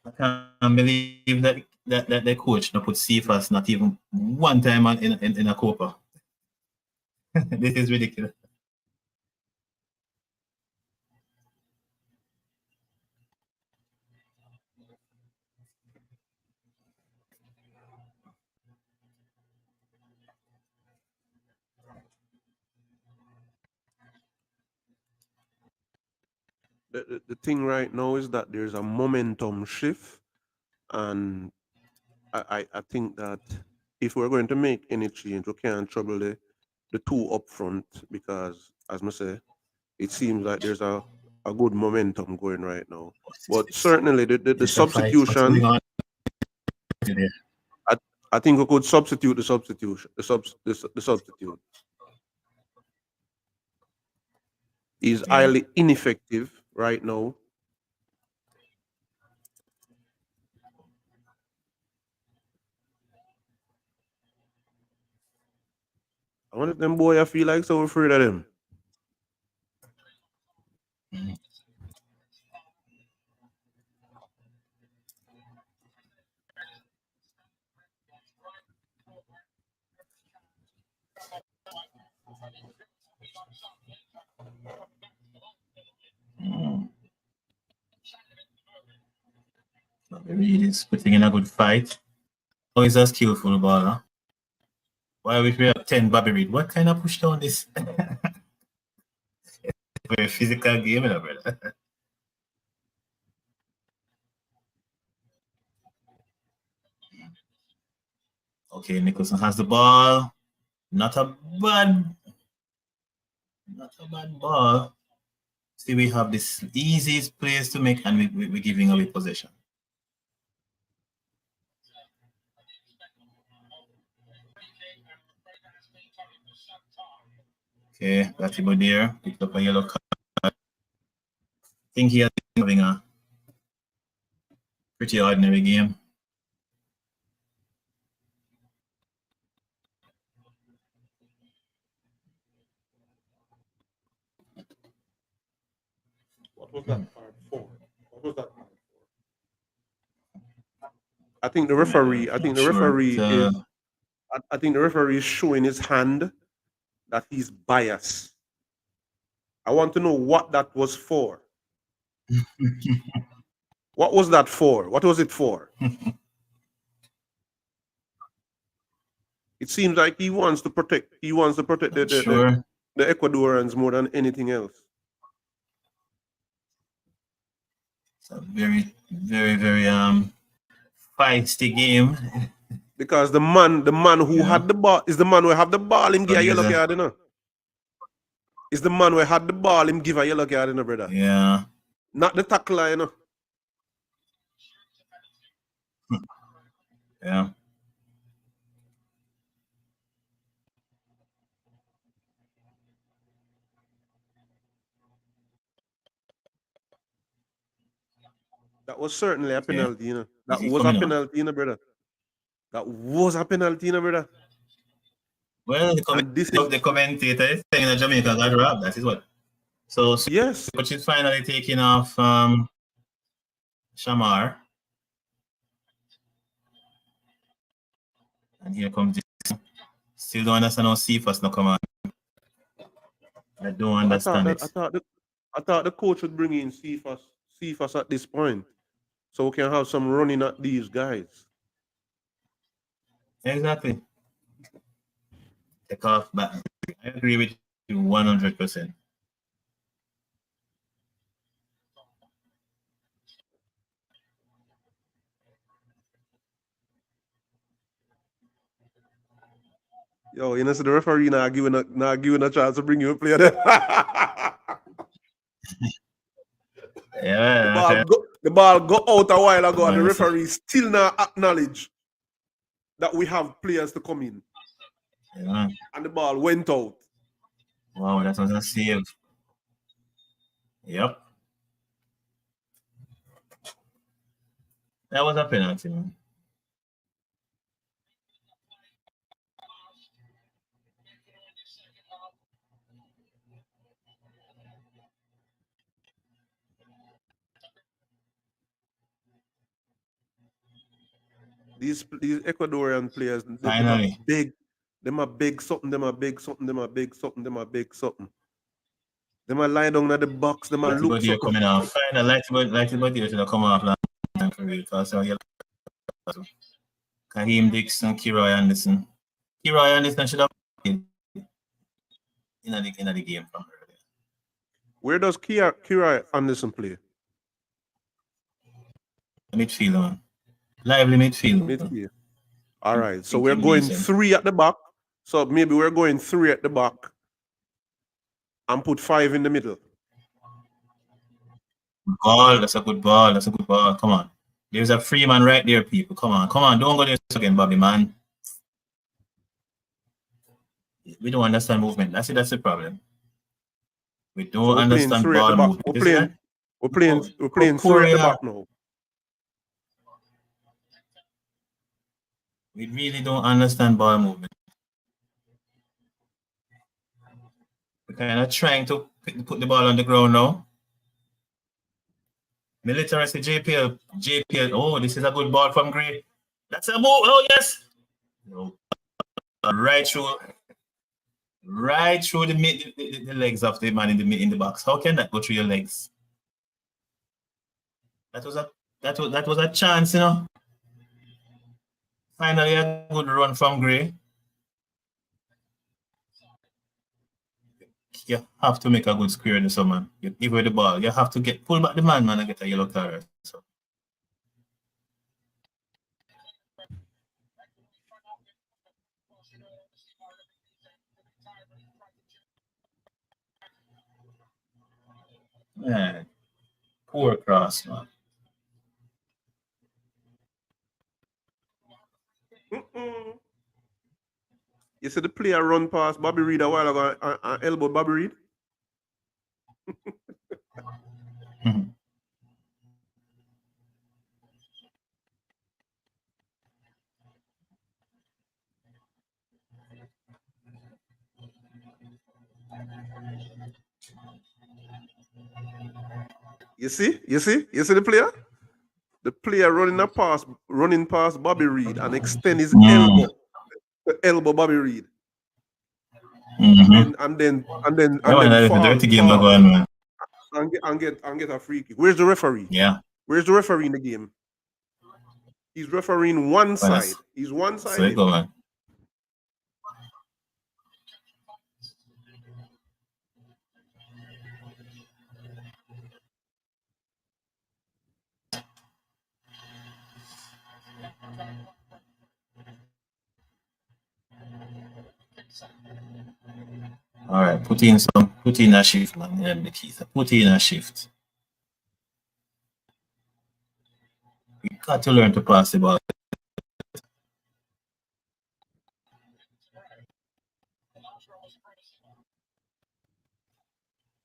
A: I can't believe that that the coach no put Cephas not even one time in a Copa. This is ridiculous.
B: The thing right now is that there's a momentum shift, and I think that if we're going to make any change, we can't trouble the two up front because, as I say, it seems like there's a good momentum going right now. But certainly the
A: It's a fight. What's going
B: substitution,
A: on today?
B: I, I think we could substitute the substitution. The substitute is
A: Yeah.
B: highly ineffective right now. I wonder if them boy I feel like so afraid of them.
A: Mm. Mm. Bobby Reed is putting in a good fight. Oh, he's a skillful baller. Why we have 10 Bobby Reed? What kind of push down this? Very physical game, brother. Okay, Nicholson has the ball. Not a bad, not a bad ball. See, we have this easiest place to make, and we're giving away possession. Okay, Latibo there picked up a yellow card. I think he has been having a pretty ordinary game.
B: What was that part for? What was that part for? I think the referee. I think
A: Not
B: the
A: sure,
B: referee
A: but
B: is. I think the referee is showing his hand that he's biased. I want to know what that was for. What was that for? What was it for? It seems like he wants to protect. He wants to protect
A: not sure.
B: the Ecuadorians more than anything else.
A: It's a very, very, very feisty game.
B: Because the man who
A: Yeah,
B: had the ball is the man who have the ball. Him
A: so
B: give a
A: there's
B: yellow
A: a
B: card, you know. Is the man who had the ball. Him give a yellow card, you know, brother.
A: yeah,
B: Not the tackler, you know.
A: yeah.
B: That was certainly a
A: Okay,
B: penalty, you know.
A: is
B: That
A: he
B: was a
A: coming on?
B: penalty, you know, brother. That was a penalty, you know, brother.
A: Well,
B: And this is
A: the commentator is saying that Jamaica got robbed. That is what. So
B: yes.
A: coach is finally taking off Shamar, and here comes this. Still don't understand how Cephas no come on. I don't
B: But I thought
A: understand
B: that
A: it.
B: I thought the coach would bring in Cephas at this point, so we can have some running at these guys.
A: Exactly. Take off back. I agree with you 100%.
B: Yo, you know, so the referee not giving a chance to bring you a player there.
A: Yeah, okay.
B: The ball go out a while ago, and the
A: Well, see.
B: referee still not acknowledge that we have players to come in,
A: Yeah.
B: and the ball went out.
A: Wow, that was a save. Yep. That was a penalty, man.
B: these Ecuadorian players, them are
A: Finally.
B: big, them are big something, them are big something, them are big something, them are big something. Them are lying down at the box, them are
A: Lighty
B: look
A: body are
B: something.
A: coming off. Final lighty body should have come off long time for real. Because Kaheem Dixon, Kiroy Anderson. Kiroy Anderson should have played in the game from earlier.
B: Where does Kira Anderson play?
A: Midfield, man. Lively midfield.
B: Midfield. All
A: I
B: right. So
A: think
B: we're
A: him
B: going
A: decent.
B: 3 at the back. So maybe we're going 3 at the back and put 5 in the middle.
A: Ball, that's a good ball. That's a good ball. Come on. There's a free man right there, people. Come on. Come on. Don't go there again, Bobby, man. We don't understand movement. That's the problem. We
B: So
A: don't
B: we're playing
A: understand
B: 3 at the
A: ball
B: back.
A: movement. You see that?
B: We're
A: How
B: playing
A: poor
B: 3 at
A: we
B: the
A: are.
B: back now.
A: We really don't understand ball movement. We're kind of trying to put the ball on the ground now. Military JPL. Oh, this is a good ball from Gray. That's a move. Oh, yes. No. Right through the legs of the man in the box. How can that go through your legs? That was a chance, you know. Finally, a good run from Gray. You have to make a good square in the summer. You give away the ball. You have to pull back the man, and get a yellow card. So. Man, poor cross, man.
B: You see the player run past Bobby Reed a while ago and elbow Bobby Reed? You see the player? The player running past Bobby Reed and extend his elbow to elbow Bobby Reed.
A: Mm-hmm.
B: And then
A: It's a dirty game
B: fall
A: going, man.
B: and get a free kick. Where's the referee?
A: Yeah.
B: Where's the referee in the game? He's refereeing one side. He's one
A: So
B: sided.
A: go, man. All right, put in a shift, man. The keys. Put in a shift. We got to learn to pass the ball.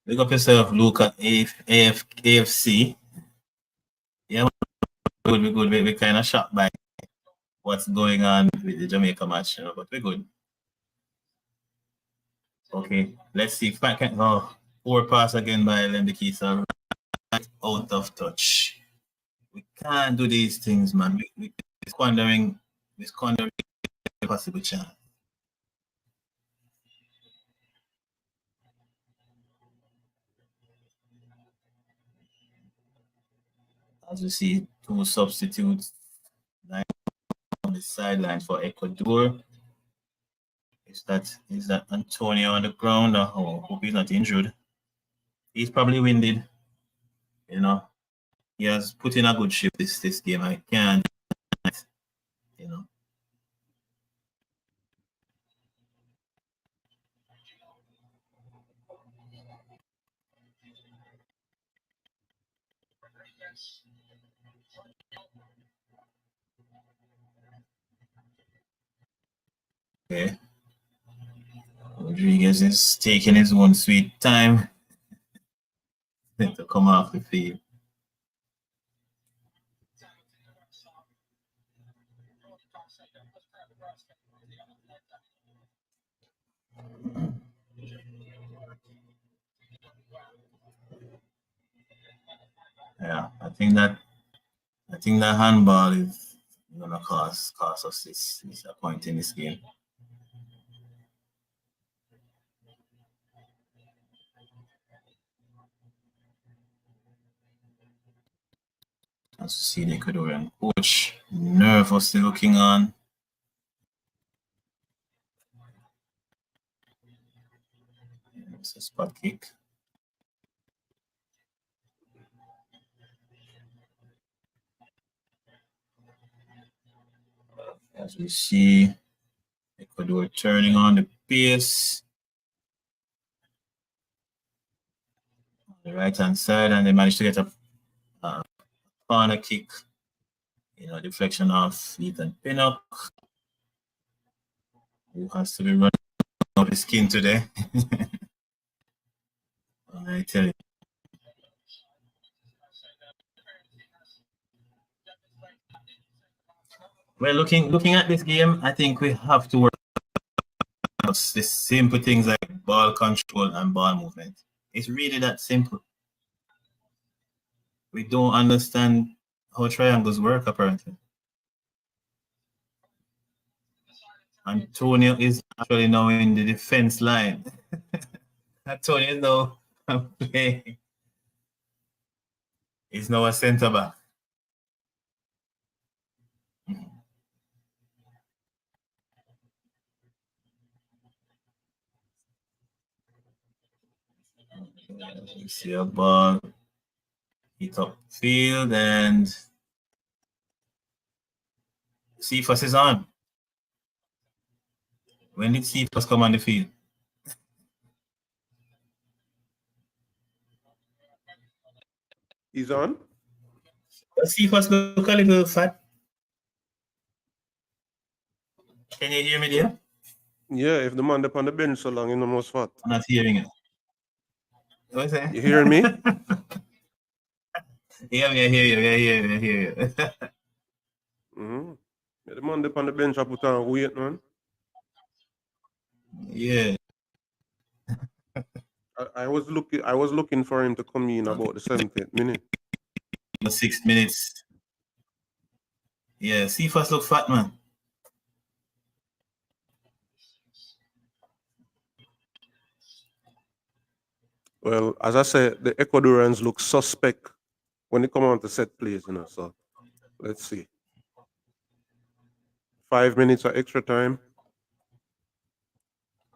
A: Pick up yourself, Luke at AFC. Yeah, we're good. We're kind of shocked by what's going on with the Jamaica match, but we're good. Okay, let's see if I can. Oh, poor pass again by Lembikisa, right out of touch. We can't do these things, man. We're squandering a possible chance. As you see, 2 substitutes on the sideline for Ecuador. Is that Antonio on the ground? Hope he's not injured. He's probably winded. You know, he has put in a good shift this game. I can't, you know. Okay. Rodriguez is taking his own sweet time to come off the field. Yeah, I think that handball is gonna cause us this point in this game. As you see the Ecuadorian coach nervously looking on. It's a spot kick. As we see Ecuador turning on the pace on the right hand side, and they managed to get a corner kick. Deflection of Ethan Pinnock, who has to be running out his skin today. I tell you. Well, looking at this game, I think we have to work on the simple things like ball control and ball movement. It's really that simple. We don't understand how triangles work, apparently. Antonio is actually now in the defense line. Antonio is now playing. He's now a center back. We see a ball hit up field, and Cephas is on. When did Cephas come on the field?
B: He's on.
A: Does Cephas look a little fat? Can you hear me there?
B: Yeah, if the man up on the bench so long, you know most fat.
A: I'm not hearing it. What's that?
B: You hearing me?
A: Yeah, I hear you. I hear you.
B: Mm-hmm. Yeah, the man up on the bench I put on weight, man.
A: Yeah.
B: I was looking for him to come in about the 70th minute.
A: 6 minutes. Yeah, Cephas look fat, man.
B: Well, as I said, the Ecuadorians look suspect when they come on to set plays, so let's see. 5 minutes of extra time.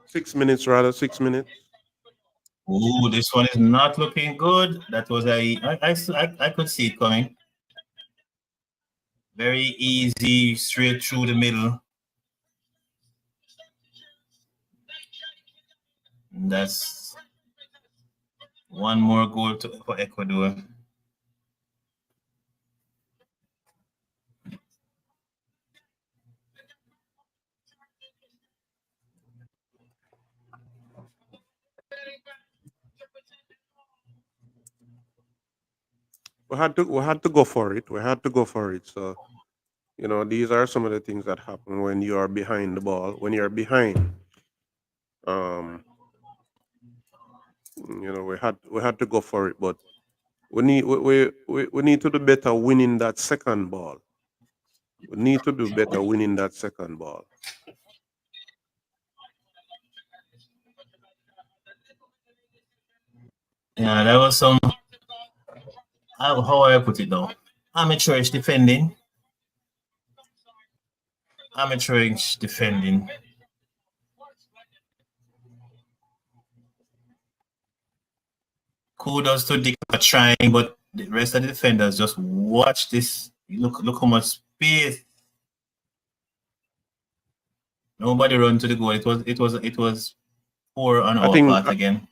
B: 6 minutes rather, 6 minutes.
A: Oh, this one is not looking good. That was I could see it coming. Very easy, straight through the middle. And that's one more goal for Ecuador.
B: We had to go for it. We had to go for it. So, these are some of the things that happen when you are behind the ball. When you're behind, we had to go for it, but we need to do better winning that second ball. We need to do better winning that second ball.
A: Yeah, that was some, how I put it though, amateurish defending. Amateurish defending. Kudos to Dick for trying, but the rest of the defenders just watch this. Look how much space. Nobody run to the goal. It was poor on our part again.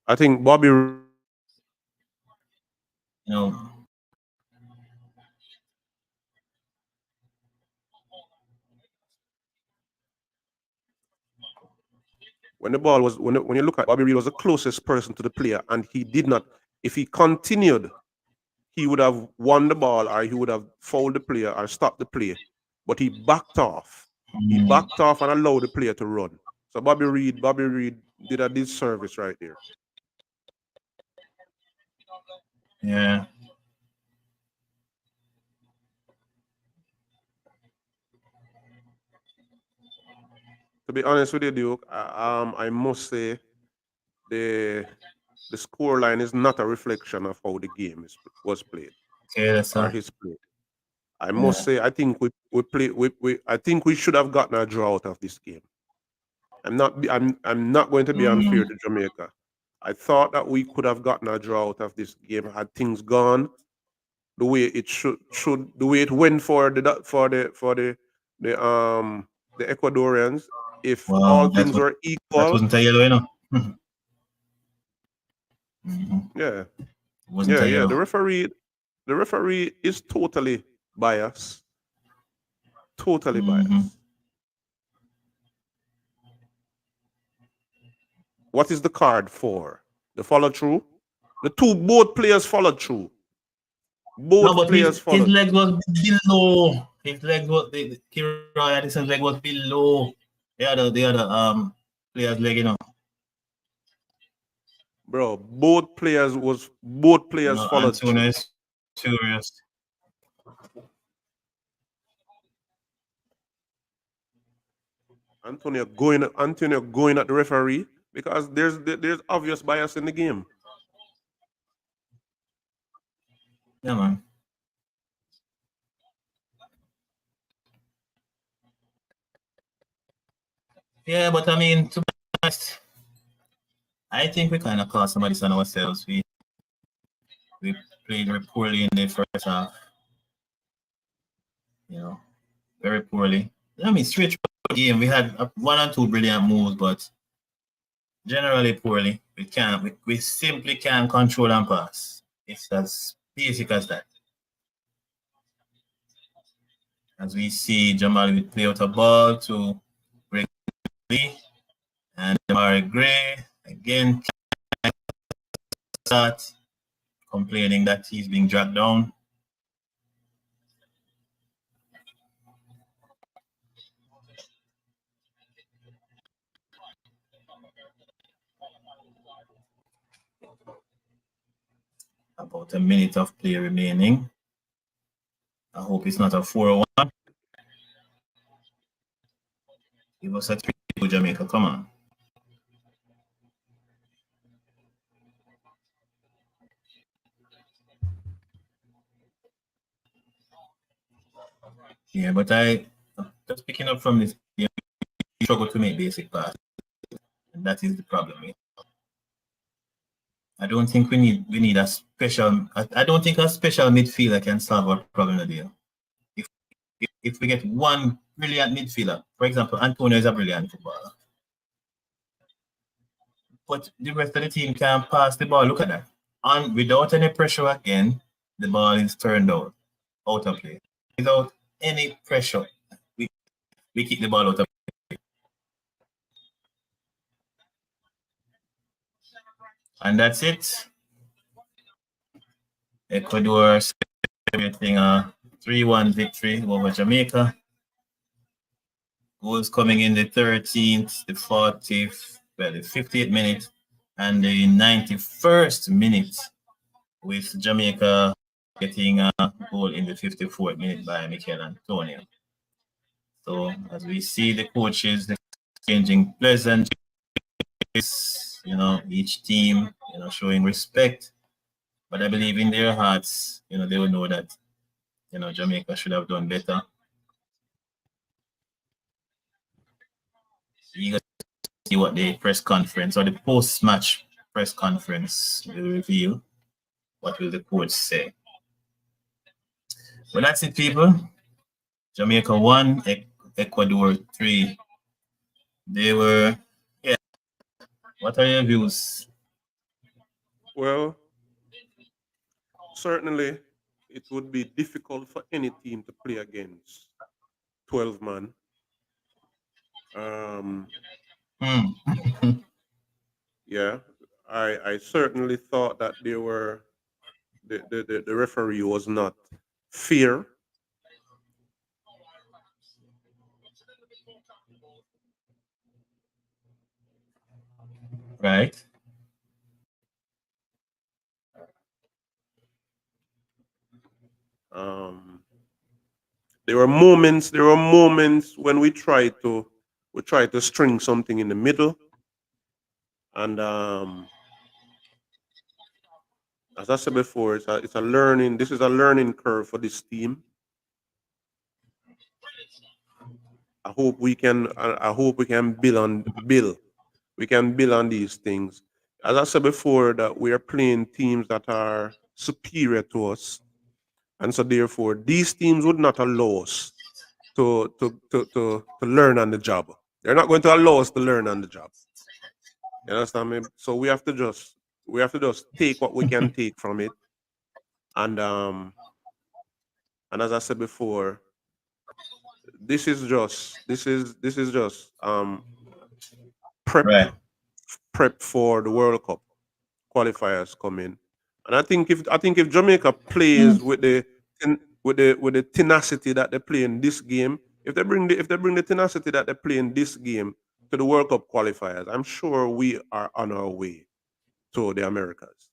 B: I think Bobby, when the ball was when you look at Bobby Reed was the closest person to the player, and he did not. If he continued, he would have won the ball, or he would have fouled the player or stopped the play. But he backed off. He backed off and allowed the player to run. So Bobby Reed did a disservice right there.
A: Yeah.
B: To be honest with you, Duke, I must say the the score line is not a reflection of how the game was played
A: Okay, that's
B: or is played. I must
A: yeah.
B: say I think we play we I think we should have gotten a draw out of this game. I'm not going to be unfair
A: Mm,
B: to Jamaica. I thought that we could have gotten a draw out of this game had things gone the way it should the way it went for the Ecuadorians. If all
A: wow,
B: things were
A: that
B: equal,
A: wasn't a yellow, you know. Mm-hmm.
B: yeah,
A: Wasn't
B: yeah,
A: a
B: yeah.
A: yellow.
B: The referee is totally biased, totally
A: Mm-hmm.
B: biased. What is the card for? The follow through. Both players followed through.
A: No,
B: Both
A: but
B: players
A: his
B: followed
A: leg
B: through.
A: was below. His leg was Kira Addison's leg was below the other player's leg, you know.
B: Bro, both players
A: No,
B: followed
A: Antonio
B: through.
A: is furious.
B: Antonio going at the referee because there's obvious bias in the game.
A: Yeah, man. Yeah, but I mean, to be honest, I think we kind of caused some of this on ourselves. We played very poorly in the first half, you know, very poorly. I mean, straight through the game, we had one or two brilliant moves, but generally poorly. We simply can't control and pass. It's as basic as that. As we see Jamal will play out a ball to Greg Lee and Jamari Gray again start complaining that he's being dragged down. About a minute of play remaining. I hope it's not a 4-1. Give us a 3-2 Jamaica. Come on. Yeah, but I just picking up from this game, we struggle to make basic pass. And that is the problem. I don't think we need a special. I don't think a special midfielder can solve our problem today. If, if we get one brilliant midfielder, for example, Antonio is a brilliant footballer, but the rest of the team can't pass the ball. Look at that. And without any pressure again, the ball is turned out of play. Without any pressure, we, we kick the ball out of play. And that's it. Ecuador celebrating a 3-1 victory over Jamaica. Goals coming in the 13th, the 40th, well, the 58th minute, and the 91st minute, with Jamaica getting a goal in the 54th minute by Mikel Antonio. So as we see the coaches exchanging pleasant, each team, showing respect. But I believe in their hearts, they will know that, Jamaica should have done better. You got to see what the press conference or the post-match press conference will reveal. What will the coach say? Well, that's it, people. Jamaica 1, Ecuador 3. They were, yeah. What are your views?
B: Well, certainly it would be difficult for any team to play against 12 man. Um,
A: Hmm.
B: yeah, I certainly thought that the referee was not fair.
A: Right.
B: Um, there were moments when we tried to We try to string something in the middle, and as I said before, it's a learning. This is a learning curve for this team. I hope we can build. We can build on these things. As I said before, that we are playing teams that are superior to us, and so therefore these teams would not allow us to learn on the job. They're not going to allow us to learn on the job. You understand me? So we have to just take what we can take from it, and as I said before, this is just prep
A: Right.
B: prep for the World Cup qualifiers come in. And I think if Jamaica plays with the tenacity that they play in this game, if they bring the tenacity that they play in this game to the World Cup qualifiers, I'm sure we are on our way to the Americas.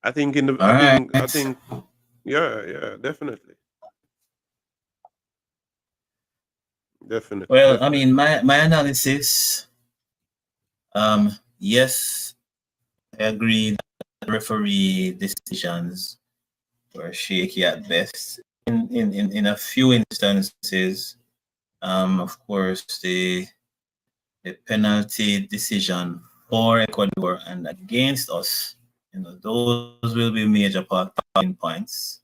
B: I think in the
A: All
B: I
A: right.
B: think yeah, yeah, definitely. Definitely,
A: Well, I mean,
B: definitely.
A: my analysis. Yes, I agree that referee decisions were shaky at best. In a few instances, of course, the penalty decision for Ecuador and against us, those will be major talking points.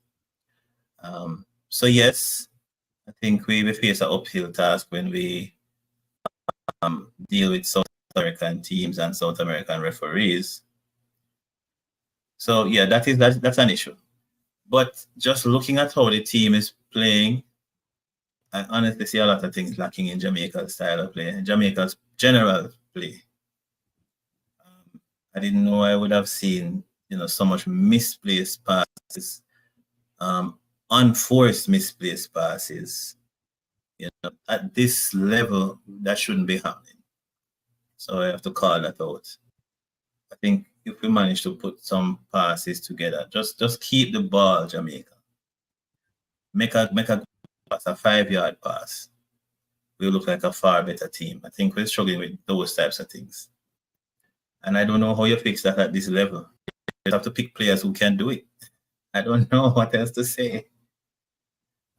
A: So yes, I think we face an uphill task when we deal with South American teams and South American referees. So yeah, that's an issue. But just looking at how the team is playing, I honestly see a lot of things lacking in Jamaica's style of play, Jamaica's general play. I didn't know I would have seen, so much misplaced passes, um, unforced misplaced passes. At this level, that shouldn't be happening. So I have to call that out. I think if we manage to put some passes together, just keep the ball, Jamaica. Make a pass, a 5 yard pass. We look like a far better team. I think we're struggling with those types of things. And I don't know how you fix that at this level. You have to pick players who can do it. I don't know what else to say.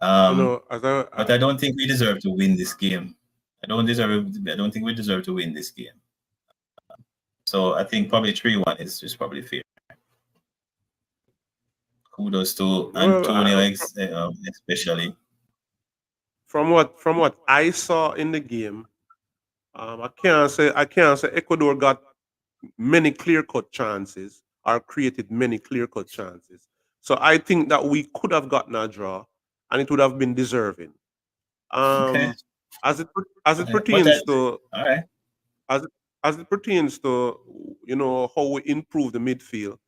B: You
A: Um,
B: know, as I,
A: but I don't think we deserve to win this game. I don't think we deserve to win this game. So I think probably 3-1 is probably fair. Kudos to
B: well,
A: Antonio, especially.
B: from what I saw in the game, I can't say Ecuador got many clear cut chances or created many clear cut chances. So I think that we could have gotten a draw, and it would have been deserving.
A: Okay.
B: Um, as it
A: But
B: pertains to
A: all right.
B: as it, as it pertains to how we improve the midfield,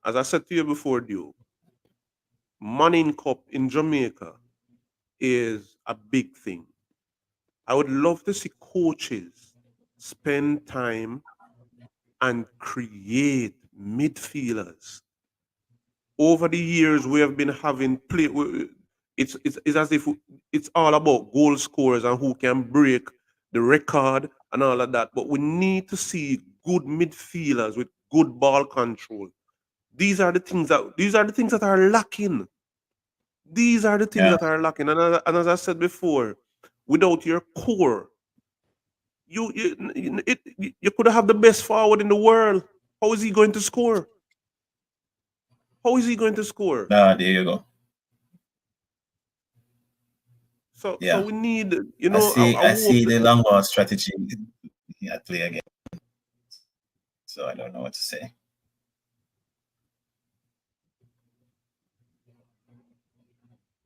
B: as I said to you before, Duke, Manning Cup in Jamaica is a big thing. I would love to see coaches spend time and create midfielders. Over the years, we have been having play. It's as if it's all about goal scorers and who can break the record and all of that. But we need to see good midfielders with good ball control. These are the things that are lacking. These are the things
A: Yeah.
B: that are lacking. And as I said before, without your core, you could have the best forward in the world. How is he going to score? How is he going to score?
A: There you go.
B: So
A: Yeah.
B: we need,
A: I
B: I hope
A: see
B: that,
A: the long ball strategy at play again. So I don't know what to say.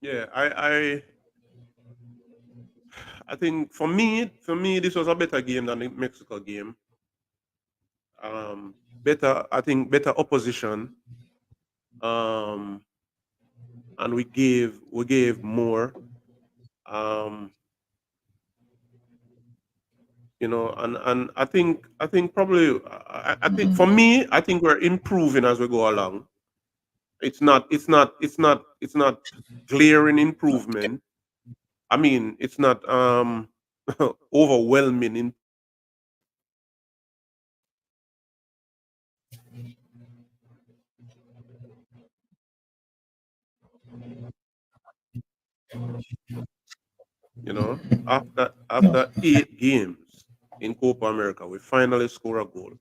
B: yeah, I think for me this was a better game than the Mexico game. Better, I think better opposition. Um, and we gave more. Um, and I think probably I think for
A: Mhm.
B: me I think we're improving as we go along. It's not glaring improvement, I mean, it's not overwhelming in you know,
A: No.
B: after 8 games in Copa America, we finally score a goal.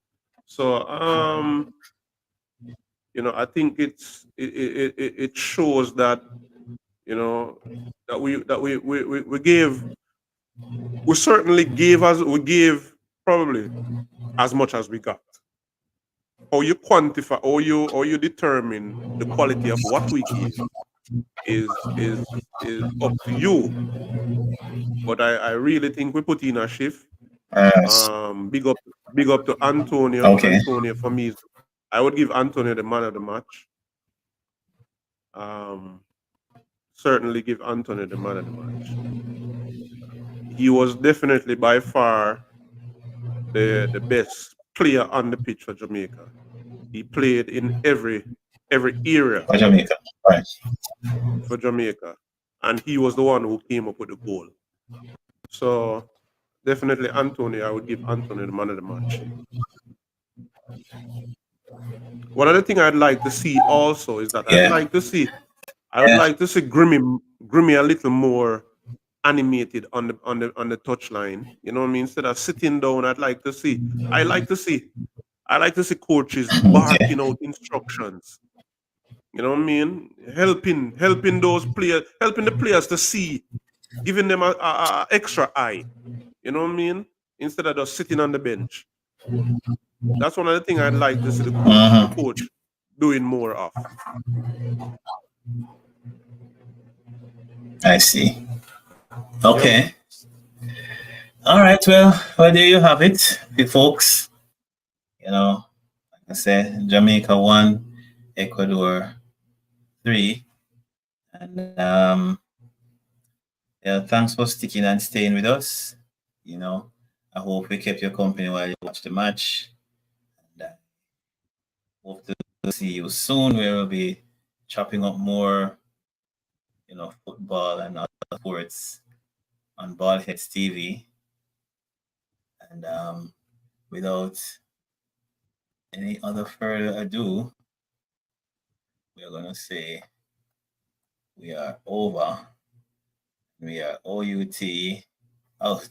B: So I think it shows that you know we gave we certainly gave probably as much as we got. How you quantify or you determine the quality of what we give is up to you. But I really think we put in a shift.
A: Uh,
B: Big up, big up to Antonio.
A: okay.
B: Antonio for me, I would give Antonio the man of the match. Um, Certainly give Antonio the man of the match. He was definitely by far the best player on the pitch for Jamaica. He played in every area
A: For Jamaica. Right.
B: for Jamaica, and he was the one who came up with the goal. So definitely Antonio, I would give Antonio the man of the match. One other thing I'd like to see also is that
A: Yeah.
B: I would
A: Yeah.
B: like to see Grimmy a little more animated on the touchline. You know what I mean? Instead of sitting down, I like to see I like to see coaches
A: Okay.
B: barking out instructions. You know what I mean? Helping those players, helping the players to see, giving them a extra eye. You know what I mean? Instead of just sitting on the bench. That's one of the things I'd like to see the
A: Hmm.
B: coach doing more of.
A: I see.
B: Yep.
A: Okay. All right. Well, there you have it, you folks. Like I said, Jamaica 1, Ecuador 3. And yeah, thanks for sticking and staying with us. You know, I hope we kept you company while you watch the match. And hope to see you soon. We will be chopping up more, football and other sports on Ballheads TV. And without any other further ado, we're gonna say we are over. We are OUT out.